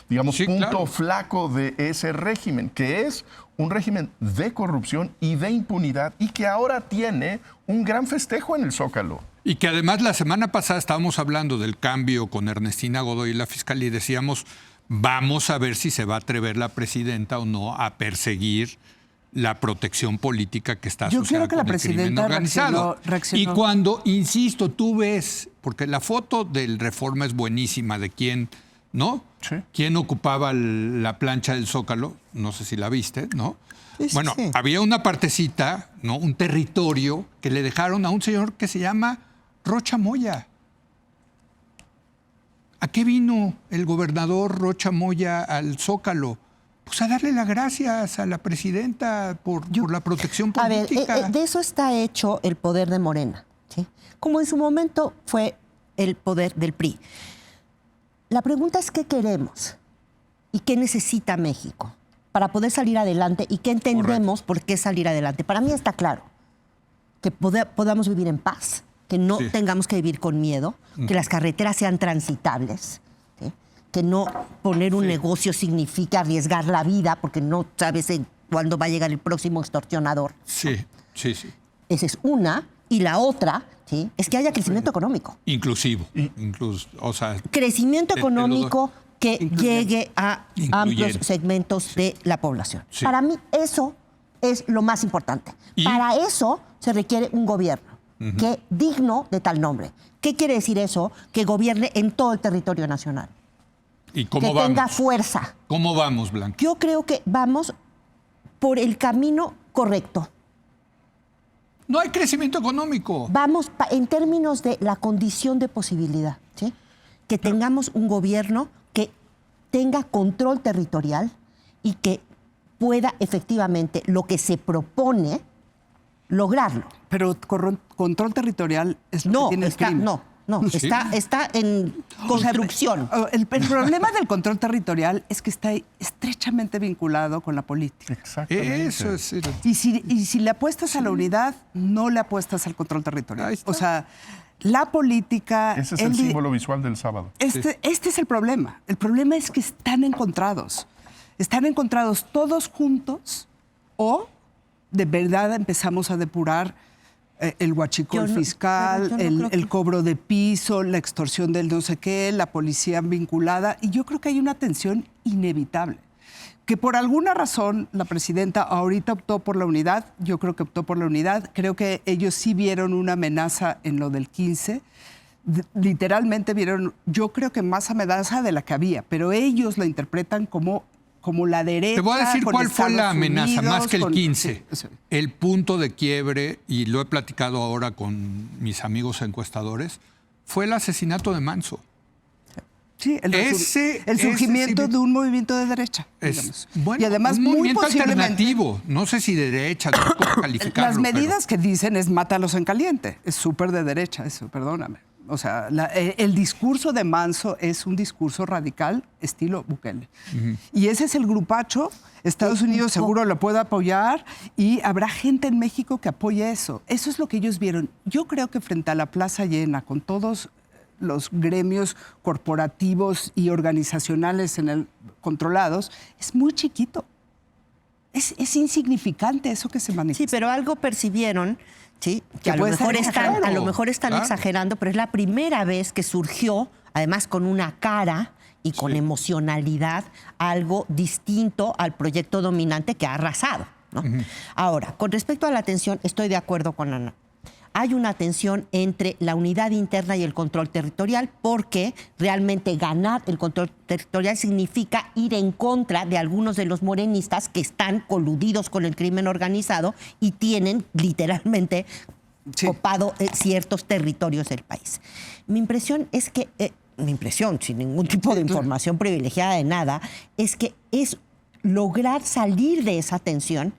digamos, Sí, punto claro. flaco de ese régimen, que es un régimen de corrupción y de impunidad y que ahora tiene un gran festejo en el Zócalo. Y que además la semana pasada estábamos hablando del cambio con Ernestina Godoy y la fiscalía y decíamos, vamos a ver si se va a atrever la presidenta o no a perseguir la protección política que está Yo asociada creo que la con el crimen presidenta organizado. reaccionó. Y cuando, insisto, tú ves, porque la foto del Reforma es buenísima de quién, ¿no? Sí. ¿Quién ocupaba la plancha del Zócalo? No sé si la viste, ¿no? Sí, sí, Bueno, sí. había una partecita, ¿no? Un territorio que le dejaron a un señor que se llama Rocha Moya. ¿A qué vino el gobernador Rocha Moya al Zócalo? Pues a darle las gracias a la presidenta por la protección A ver, política. de eso está hecho el poder de Morena, ¿sí? Como en su momento fue el poder del PRI. La pregunta es qué queremos y qué necesita México para poder salir adelante y qué entendemos por qué salir adelante. Para mí está claro que podamos vivir en paz, que no Sí. tengamos que vivir con miedo, que las carreteras sean transitables, ¿sí? Que no poner un negocio significa arriesgar la vida porque no sabes cuándo va a llegar el próximo extorsionador. Sí, sí, sí. Esa es una. Y la otra, ¿sí? Es que haya crecimiento económico. Inclusivo. O sea, Crecimiento te lo doy. económico que llegue a Incluyente. amplios segmentos de la población. Sí. Para mí eso es lo más importante. ¿Y? Para eso se requiere un gobierno que digno de tal nombre. ¿Qué quiere decir eso? Que gobierne en todo el territorio nacional. ¿y cómo que vamos? tenga fuerza. ¿Cómo vamos, Blanca? Yo creo que vamos por el camino correcto. No hay crecimiento económico. Vamos en términos de la condición de posibilidad, ¿sí? Que tengamos un gobierno que tenga control territorial y que pueda efectivamente lo que se propone lograrlo. Pero control territorial es lo que No, tiene el crimen. Sí. está en construcción. El problema del control territorial es que está estrechamente vinculado con la política. Exactamente. Eso es. Y si le apuestas a la unidad, no le apuestas al control territorial. Ahí está. O sea, la política... Ese es el símbolo visual del sábado. Este es el problema. El problema es que están encontrados. Están encontrados todos juntos o de verdad empezamos a depurar el huachicol Yo no- fiscal, pero yo no creo el que- cobro de piso, la extorsión del no sé qué, la policía vinculada. Y yo creo que hay una tensión inevitable. Que por alguna razón la presidenta ahorita optó por la unidad, yo creo que optó por la unidad. Creo que ellos sí vieron una amenaza en lo del 15. Literalmente vieron, yo creo que más amenaza de la que había, pero ellos la interpretan como la derecha. Te voy a decir con cuál fue la Estados amenaza, Unidos, más que el con- 15. sí, sí. El punto de quiebre, y lo he platicado ahora con mis amigos encuestadores, fue el asesinato de Manso. Sí, Ese surgimiento sí- de un movimiento de derecha. Es, digamos. bueno, y además, un muy movimiento posiblemente, alternativo. No sé si de derecha, no sé cómo calificarlo. las medidas que dicen es mátalos en caliente. Es súper de derecha eso, perdóname. O sea, el discurso de Manso es un discurso radical estilo Bukele. Y ese es el grupacho. Estados Unidos seguro lo puede apoyar y habrá gente en México que apoye eso. Eso es lo que ellos vieron. Yo creo que frente a la plaza llena, con todos los gremios corporativos y organizacionales controlados, es muy chiquito. Es insignificante eso que se manifiesta. Sí, pero algo percibieron, ¿sí? Que Que a lo puede mejor ser están, exagerado. a lo mejor están Claro. exagerando, pero es la primera vez que surgió, además con una cara y con emocionalidad, algo distinto al proyecto dominante que ha arrasado, ¿no? Ahora, con respecto a la tensión, estoy de acuerdo con Ana. Hay una tensión entre la unidad interna y el control territorial porque realmente ganar el control territorial significa ir en contra de algunos de los morenistas que están coludidos con el crimen organizado y tienen literalmente Sí. copado ciertos territorios del país. Mi impresión es que, sin ningún tipo de información privilegiada de nada, es que es lograr salir de esa tensión.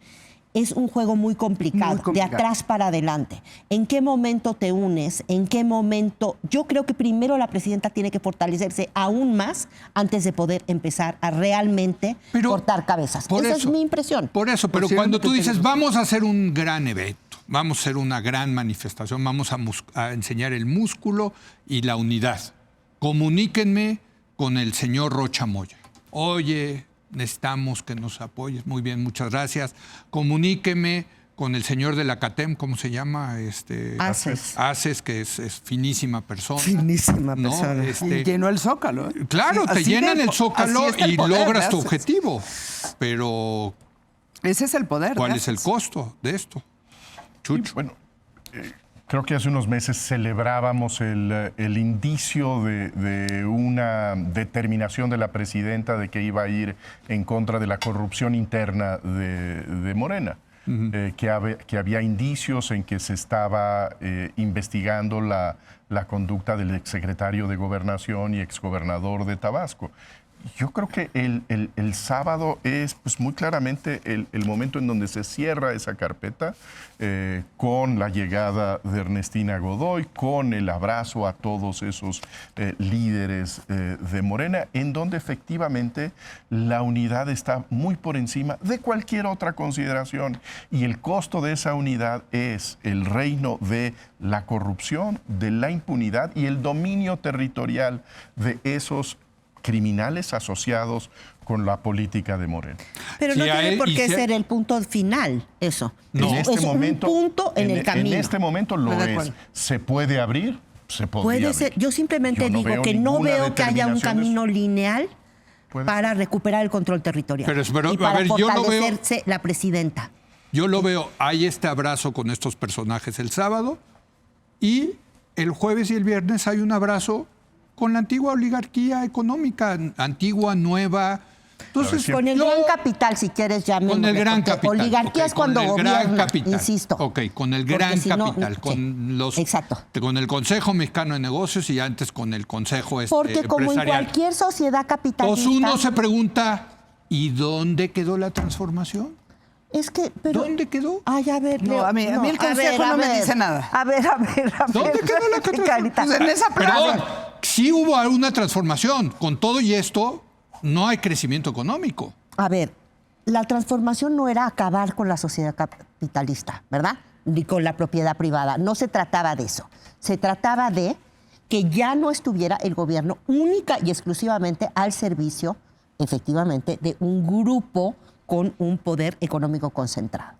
Es un juego muy complicado, Muy complicado. de atrás para adelante. ¿En qué momento te unes? ¿En qué momento? Yo creo que primero la presidenta tiene que fortalecerse aún más antes de poder empezar a realmente Pero, cortar cabezas. por Esa eso, es mi impresión. Por eso, pero Posiblemente cuando tú dices, tienes vamos a hacer un gran evento, vamos a hacer una gran manifestación, vamos a enseñar el músculo y la unidad. Comuníquenme con el señor Rocha Moya. Oye, necesitamos que nos apoyes. Muy bien, muchas gracias. Comuníqueme con el señor de la CATEM, ¿cómo se llama? Aces, que es finísima persona. Finísima ¿no? persona. Y llenó el Zócalo. ¿Eh? Claro, te Así llenan de- el Zócalo así está el y poder logras de tu Aces. objetivo. Pero, Ese es el poder. ¿cuál de es el Aces. costo de esto? Chucho. Bueno, creo que hace unos meses celebrábamos el indicio de una determinación de la presidenta de que iba a ir en contra de la corrupción interna de Morena. Que había indicios en que se estaba investigando la conducta del exsecretario de Gobernación y exgobernador de Tabasco. Yo creo que el sábado es pues, muy claramente el momento en donde se cierra esa carpeta con la llegada de Ernestina Godoy, con el abrazo a todos esos líderes de Morena, en donde efectivamente la unidad está muy por encima de cualquier otra consideración. Y el costo de esa unidad es el reino de la corrupción, de la impunidad y el dominio territorial de esos criminales asociados con la política de Morena. Pero no Sí, tiene por y qué se- ser el punto final, eso. No. En este es momento, un punto en el camino. En este momento lo Estoy de es. acuerdo. ¿Se puede abrir? Se podría Puede abrir. ser. Yo simplemente Yo no digo veo que no ninguna veo que haya un determinación de camino eso. lineal Puede para recuperar el control territorial. Pero, y a para ver, yo lo veo- fortalecerse la presidenta. Yo lo veo, hay este abrazo con estos personajes el sábado y el jueves y el viernes hay un abrazo con la antigua oligarquía económica, antigua, nueva. Entonces, Con el yo- gran capital, si quieres, llamémosle. Con el gran porque capital. Oligarquía ok, es cuando con el gran gobierna, capital. insisto. Ok, con el Porque gran si no, capital, sí, con los, exacto. con el Consejo Mexicano de Negocios y antes con el Consejo Porque como en empresarial. cualquier sociedad capitalista... Entonces uno se pregunta, ¿y dónde quedó la transformación? Es que, pero... ¿Dónde quedó? Ay, a ver, No, Leo, a mí el a consejo ver, a no me ver. dice nada. A ver. ¿Dónde quedó la Carita. Pues en esa Perdón, sí hubo una transformación. Con todo y esto, no hay crecimiento económico. A ver, la transformación no era acabar con la sociedad capitalista, ¿verdad? Ni con la propiedad privada. No se trataba de eso. Se trataba de que ya no estuviera el gobierno única y exclusivamente al servicio, efectivamente, de un grupo con un poder económico concentrado.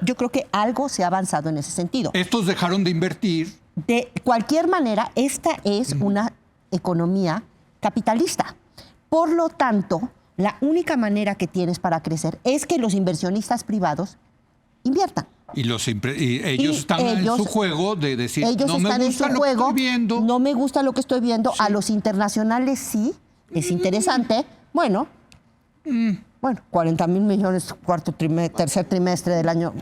Yo creo que algo se ha avanzado en ese sentido. Estos dejaron de invertir. De cualquier manera, esta es una economía capitalista. Por lo tanto, la única manera que tienes para crecer es que los inversionistas privados inviertan. Y ellos Y están en ellos- su juego de decir, Ellos no me están en gusta su lo juego, que estoy viendo. no me gusta lo que estoy viendo. A los internacionales sí, es interesante. Bueno, 40,000 millones tercer trimestre del año.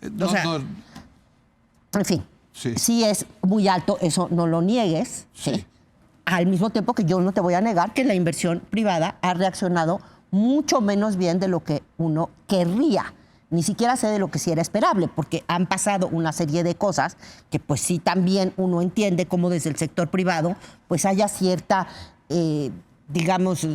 No, o sea, no, en fin, Sí. sí es muy alto, eso no lo niegues. ¿sí? Sí. Al mismo tiempo que yo no te voy a negar que la inversión privada ha reaccionado mucho menos bien de lo que uno querría. Ni siquiera sé de lo que sí era esperable, porque han pasado una serie de cosas que pues sí también uno entiende cómo desde el sector privado pues haya cierta, digamos,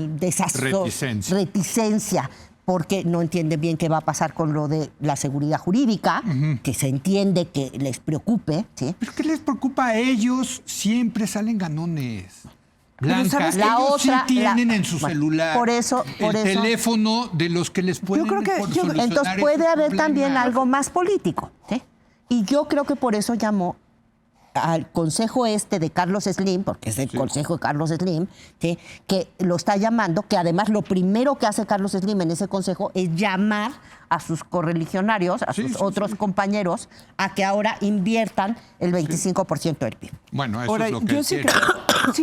reticencia, porque no entienden bien qué va a pasar con lo de la seguridad jurídica, que se entiende que les preocupe, ¿sí? ¿Pero qué les preocupa a ellos? Siempre salen ganones. Blanca, ¿sabes qué? La ellos otra- sí tienen la- en su bueno, celular por eso- el teléfono de los que les pueden solucionar Entonces puede esos haber también problemas. algo más político. ¿sí? Y yo creo que por eso llamó al consejo de Carlos Slim, porque es el consejo de Carlos Slim, ¿sí? que lo está llamando, que además lo primero que hace Carlos Slim en ese consejo es llamar a sus correligionarios, a sus otros compañeros, a que ahora inviertan el 25% del PIB. Bueno, eso Ahora, es lo que yo sí, quieren.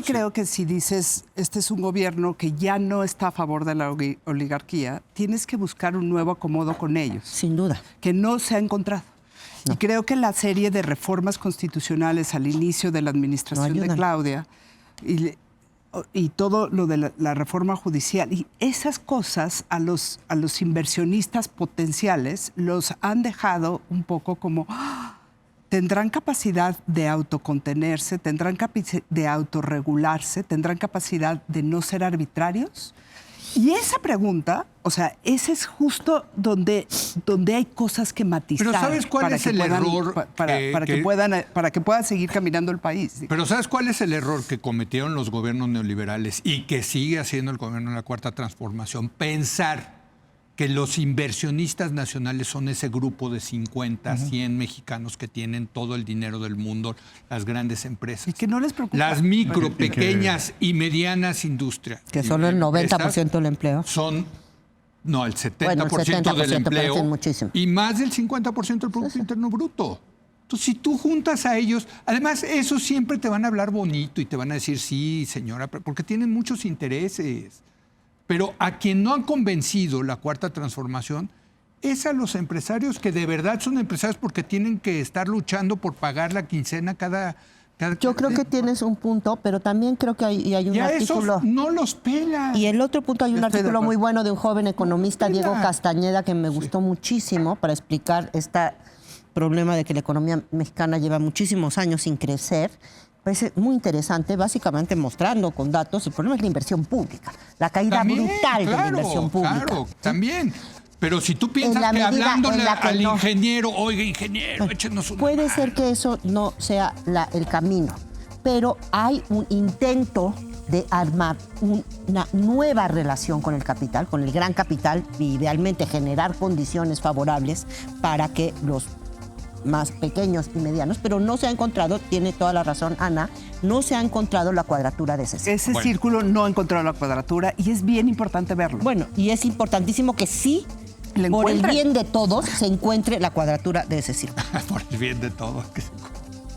creo que si dices, este es un gobierno que ya no está a favor de la oligarquía, tienes que buscar un nuevo acomodo con ellos, Sin duda. que no se ha encontrado. Y creo que la serie de reformas constitucionales al inicio de la administración No de ayudan. Claudia y todo lo de la reforma judicial, y esas cosas a los inversionistas potenciales los han dejado un poco como... ¿Tendrán capacidad de autocontenerse? ¿Tendrán capacidad de autorregularse? ¿Tendrán capacidad de no ser arbitrarios? Y esa pregunta, o sea, ese es justo donde hay cosas que matizar. Pero ¿sabes cuál es el error? Para que pueda seguir caminando el país. Pero ¿sabes cuál es el error que cometieron los gobiernos neoliberales y que sigue haciendo el gobierno de la Cuarta Transformación? Pensar que los inversionistas nacionales son ese grupo de 50, 100 mexicanos que tienen todo el dinero del mundo, las grandes empresas. Y que no les preocupa. Las micro, pequeñas y medianas industrias. Que solo el 90% del empleo. Son, no, el 70%, Bueno, el 70% del empleo pero es muchísimo. y más del 50% del Producto Interno Bruto. Entonces, si tú juntas a ellos, además, esos siempre te van a hablar bonito y te van a decir, sí, señora, porque tienen muchos intereses. Pero a quien no han convencido la Cuarta Transformación es a los empresarios que de verdad son empresarios porque tienen que estar luchando por pagar la quincena cada Yo creo que tienes un punto, pero también creo que hay un y a artículo. esos no los pelan. Y el otro punto, hay un Estoy de artículo muy acuerdo. bueno de un joven economista, Mira. Diego Castañeda, que me gustó muchísimo para explicar este problema de que la economía mexicana lleva muchísimos años sin crecer. Parece muy interesante, básicamente mostrando con datos, el problema es la inversión pública, la caída También, brutal de la inversión pública. Claro, también. Pero si tú En piensas la que medida hablándole en la que al no. ingeniero, oiga, ingeniero, échenos una Puede mano. ser que eso no sea el camino, pero hay un intento de armar una nueva relación con el capital, con el gran capital, y idealmente generar condiciones favorables para que los más pequeños y medianos, pero no se ha encontrado, tiene toda la razón Ana, no se ha encontrado la cuadratura de ese círculo. Ese Bueno. círculo no encontró la cuadratura y es bien importante verlo. Bueno, y es importantísimo que sí, ¿Le por el encuentren? bien de todos, se encuentre la cuadratura de ese círculo. Por el bien de todos.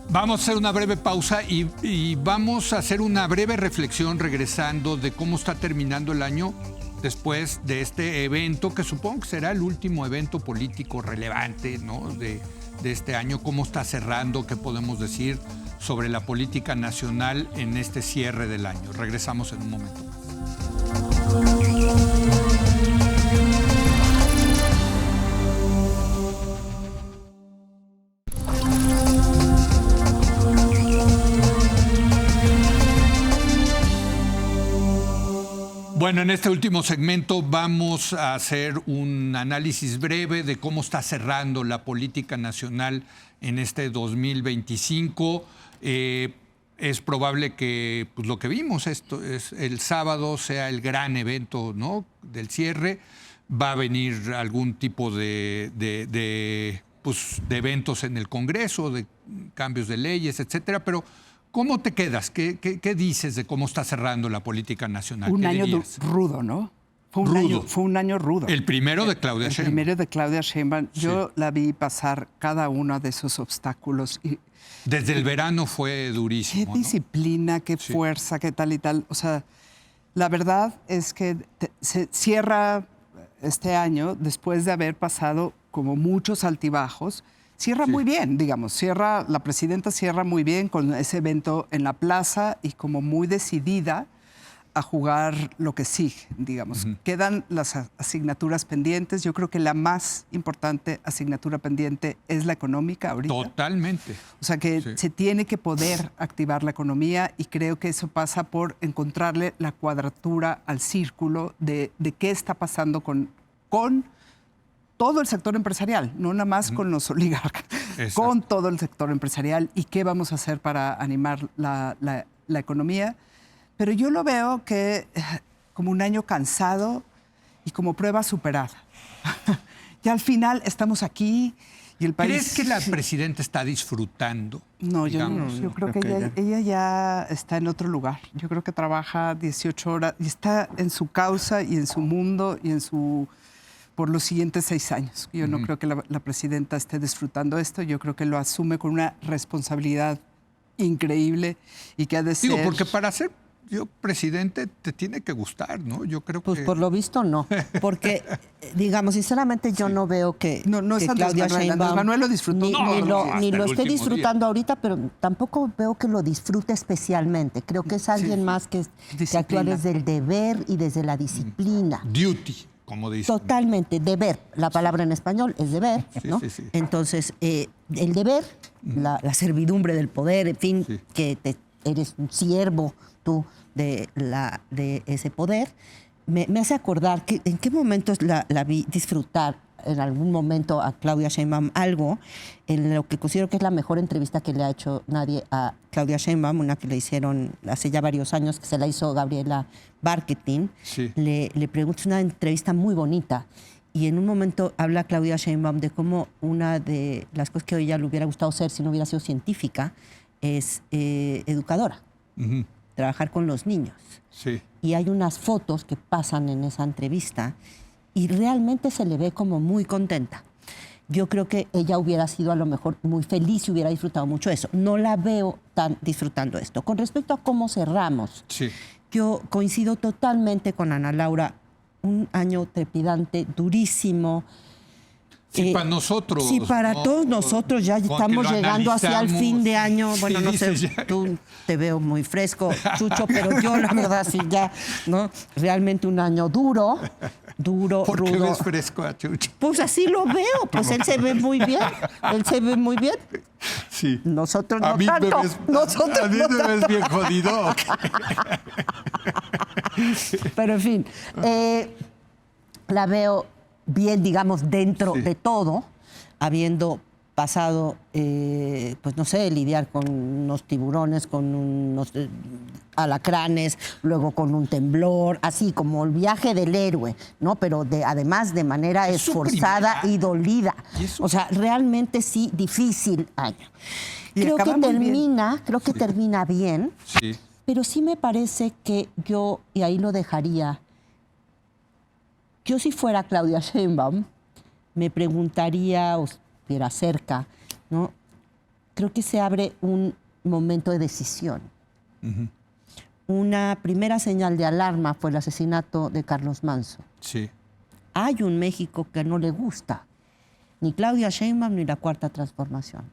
Vamos a hacer una breve pausa y vamos a hacer una breve reflexión regresando de cómo está terminando el año después de este evento, que supongo que será el último evento político relevante, ¿no? de este año, cómo está cerrando, qué podemos decir sobre la política nacional en este cierre del año. Regresamos en un momento más. Bueno, en este último segmento vamos a hacer un análisis breve de cómo está cerrando la política nacional en este 2025. Es probable que pues, lo que vimos el sábado sea el gran evento, ¿no? Del cierre. Va a venir algún tipo de eventos en el Congreso, de cambios de leyes, etcétera, pero ¿cómo te quedas? ¿Qué dices de cómo está cerrando la política nacional? Un ¿Qué año dirías? rudo, ¿no? Rudo. Fue un año rudo. El primero de Claudia El Sheinbaum. primero de Claudia Sheinbaum. Yo Sí. la vi pasar cada uno de esos obstáculos. Y Desde el verano fue qué durísimo, ¿no? disciplina, qué Sí. fuerza, qué tal y tal. O sea, la verdad es que se cierra este año después de haber pasado como muchos altibajos. Cierra Sí. muy bien, digamos. La presidenta cierra muy bien con ese evento en la plaza y como muy decidida a jugar lo que sigue, digamos. Quedan las asignaturas pendientes. Yo creo que la más importante asignatura pendiente es la económica ahorita. Totalmente. O sea que Sí. se tiene que poder activar la economía y creo que eso pasa por encontrarle la cuadratura al círculo de qué está pasando con todo el sector empresarial, no nada más con los oligarcas, Exacto. con todo el sector empresarial y qué vamos a hacer para animar la economía. Pero yo lo veo que como un año cansado y como prueba superada. Ya al final estamos aquí y el país... ¿Crees que la presidenta está disfrutando? No, digamos? yo creo que ella ya está en otro lugar. Yo creo que trabaja 18 horas y está en su causa y en su mundo y por los siguientes 6 años. Yo no creo que la presidenta esté disfrutando esto. Yo creo que lo asume con una responsabilidad increíble y que ha de ser... Digo, porque para ser presidente te tiene que gustar, ¿no? Yo creo Pues que... por lo visto no, porque digamos, sinceramente yo no veo que, No es que Andrés Claudia Manuel. Andrés Sheinbaum Manuel lo disfrutó. ni, No, ni no, lo, hasta ni el lo esté último disfrutando ahorita, pero tampoco veo que lo disfrute especialmente. Creo que es alguien más que actúa Disciplina. desde el deber y desde la disciplina. Duty, como dice. Totalmente, deber. La palabra en español es deber, Sí, ¿no? sí, sí. Entonces, el deber, la servidumbre del poder, en fin, Sí. que eres un siervo tú de ese poder, me hace acordar que en qué momentos la vi disfrutar en algún momento a Claudia Sheinbaum algo en lo que considero que es la mejor entrevista que le ha hecho nadie a Claudia Sheinbaum, una que le hicieron hace ya varios años, que se la hizo Gabriela Barquetín. Sí. Le pregunto, es una entrevista muy bonita. Y en un momento habla Claudia Sheinbaum de cómo una de las cosas que a ella le hubiera gustado ser si no hubiera sido científica es educadora, trabajar con los niños. Sí. Y hay unas fotos que pasan en esa entrevista y realmente se le ve como muy contenta. Yo creo que ella hubiera sido a lo mejor muy feliz y hubiera disfrutado mucho eso. No la veo tan disfrutando esto. Con respecto a cómo cerramos, Sí. yo coincido totalmente con Ana Laura. Un año trepidante, durísimo. Sí, para nosotros. Sí, para ¿no? todos nosotros ya Con que estamos lo llegando hacia el fin de año. Bueno, Sí, no sé, dices ya. tú te veo muy fresco, Chucho, pero yo la verdad sí ya, ¿no? Realmente un año duro, ¿Por qué rudo. ves fresco a Chucho? Pues así lo veo, pues él se ve muy bien, él se ve muy bien. Sí. Nosotros A no mí tanto, me ves, nosotros a mí no me ves tanto. bien jodido. Pero en fin, la veo bien, digamos, dentro Sí. de todo, habiendo pasado, pues no sé, lidiar con unos tiburones, con unos alacranes, luego con un temblor, así como el viaje del héroe, ¿no? Pero además de manera Es su esforzada primera. y dolida. Y eso- O sea, realmente sí, difícil año. Y Creo que acaba muy bien. termina bien. Sí. Pero sí me parece que yo, y ahí lo dejaría, yo si fuera Claudia Sheinbaum, me preguntaría, o estuviera cerca, ¿no? Creo que se abre un momento de decisión. Una primera señal de alarma fue el asesinato de Carlos Manso. Sí. Hay un México que no le gusta, ni Claudia Sheinbaum ni la Cuarta Transformación.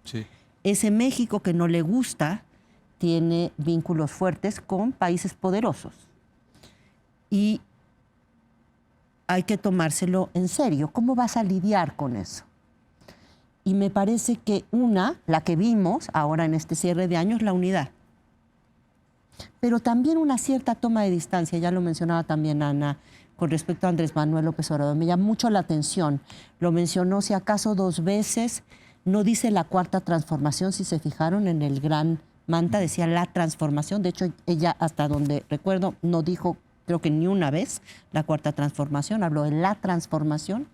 Sí. Ese México que no le gusta tiene vínculos fuertes con países poderosos. Y hay que tomárselo en serio. ¿Cómo vas a lidiar con eso? Y me parece que la que vimos ahora en este cierre de año, es la unidad. Pero también una cierta toma de distancia, ya lo mencionaba también Ana, con respecto a Andrés Manuel López Obrador. Me llama mucho la atención. Lo mencionó, si acaso 2 veces. No dice la Cuarta Transformación, si se fijaron en el gran manta, decía la transformación. De hecho, ella, hasta donde recuerdo, no dijo, creo que ni una vez, la Cuarta Transformación. Habló de la transformación.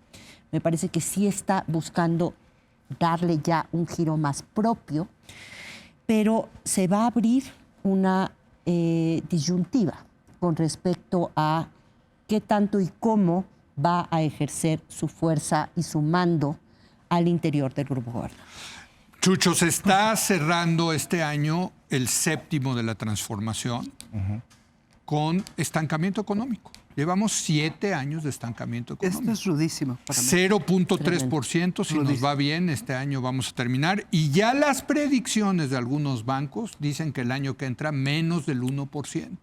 Me parece que sí está buscando darle ya un giro más propio, pero se va a abrir una disyuntiva con respecto a qué tanto y cómo va a ejercer su fuerza y su mando al interior del Grupo Gobernador. Chucho, se está cerrando este año el 7º de la transformación con estancamiento económico. Llevamos 7 años de estancamiento Esto económico. es rudísimo para mí. 0.3%, si nos va bien, este año vamos a terminar. Y ya las predicciones de algunos bancos dicen que el año que entra menos del 1%.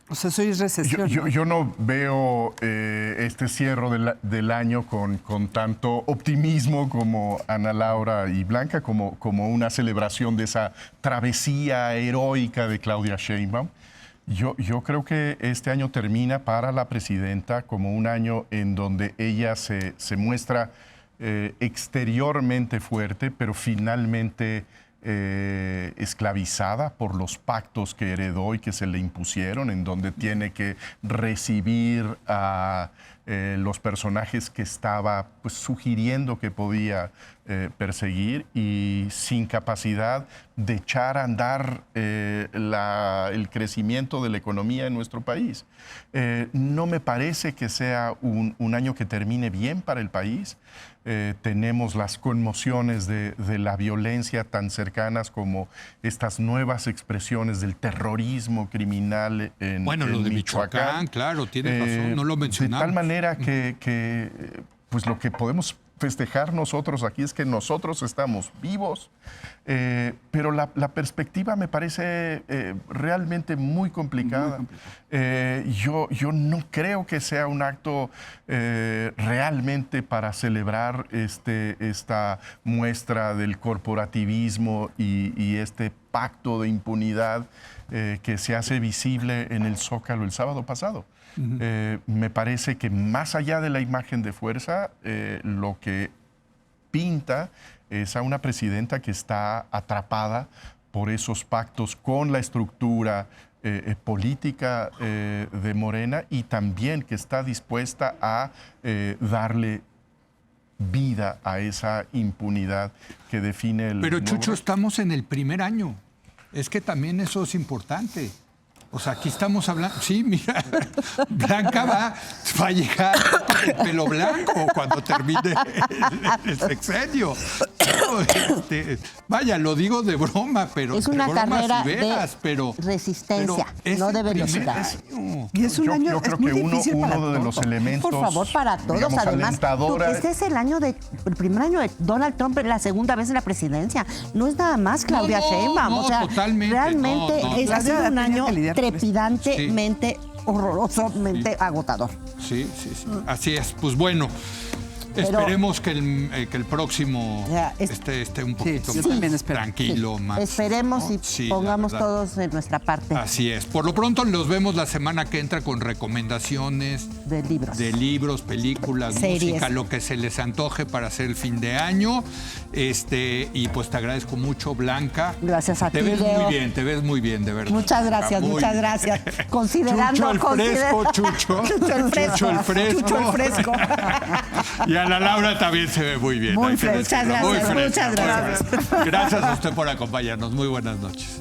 O sea, soy recesión. Yo no veo este cierre del año con tanto optimismo como Ana Laura y Blanca, como una celebración de esa travesía heroica de Claudia Sheinbaum. Yo creo que este año termina para la presidenta como un año en donde ella se muestra exteriormente fuerte, pero finalmente esclavizada por los pactos que heredó y que se le impusieron, en donde tiene que recibir a los personajes que estaba pues, sugiriendo que podía perseguir, y sin capacidad de echar a andar el crecimiento de la economía en nuestro país. No me parece que sea un año que termine bien para el país. Tenemos las conmociones de la violencia tan cercanas como estas nuevas expresiones del terrorismo criminal en Bueno, lo de Michoacán, claro, tienes razón, no lo mencionamos. De tal manera que pues lo que podemos festejar nosotros aquí es que nosotros estamos vivos, pero la perspectiva me parece realmente muy complicada. Yo no creo que sea un acto realmente para celebrar esta muestra del corporativismo y este pacto de impunidad que se hace visible en el Zócalo el sábado pasado. Me parece que más allá de la imagen de fuerza, lo que pinta es a una presidenta que está atrapada por esos pactos con la estructura política de Morena y también que está dispuesta a darle vida a esa impunidad que define el... Pero Chucho, estamos en el primer año. Es que también eso es importante. O sea, aquí estamos hablando... Sí, mira, Blanca va a llegar con el pelo blanco cuando termine el sexenio. Vaya, lo digo de broma, pero... Es una de bromas carrera veras, de resistencia, pero es no de el primer velocidad. año. Y es un año, yo creo es muy que difícil para uno de los todos. elementos, Por favor, para todos. digamos, Además, alentadora. este es el primer año de Donald Trump, la segunda vez en la presidencia. No es nada más Claudia Sheinbaum. no, o sea, totalmente, realmente no. ha sido Claudia un tenía año que lidiar con esto. trepidantemente, horrorosamente agotador. Sí. Así es. Pues bueno, esperemos que el próximo O sea, esté un poquito yo más también espero. tranquilo, más. Esperemos ¿no? y Sí, la pongamos verdad. todos de nuestra parte Así es. Por lo pronto los vemos la semana que entra con recomendaciones de libros. de libros, películas, Series. música, lo que se les antoje para hacer el fin de año. Y pues te agradezco mucho, Blanca. Gracias a te ti, ves Leo. muy bien, de verdad. Muchas gracias, Muy muchas bien. gracias. Considerando... Chucho el fresco, Chucho. Chucho el fresco. Chucho el fresco. Chucho el fresco. Y Ana Laura también se ve muy bien. Muy hay que fresca. decirlo. Muchas Muy gracias, fresca, muchas muy gracias. fresca. Gracias a usted por acompañarnos. Muy buenas noches.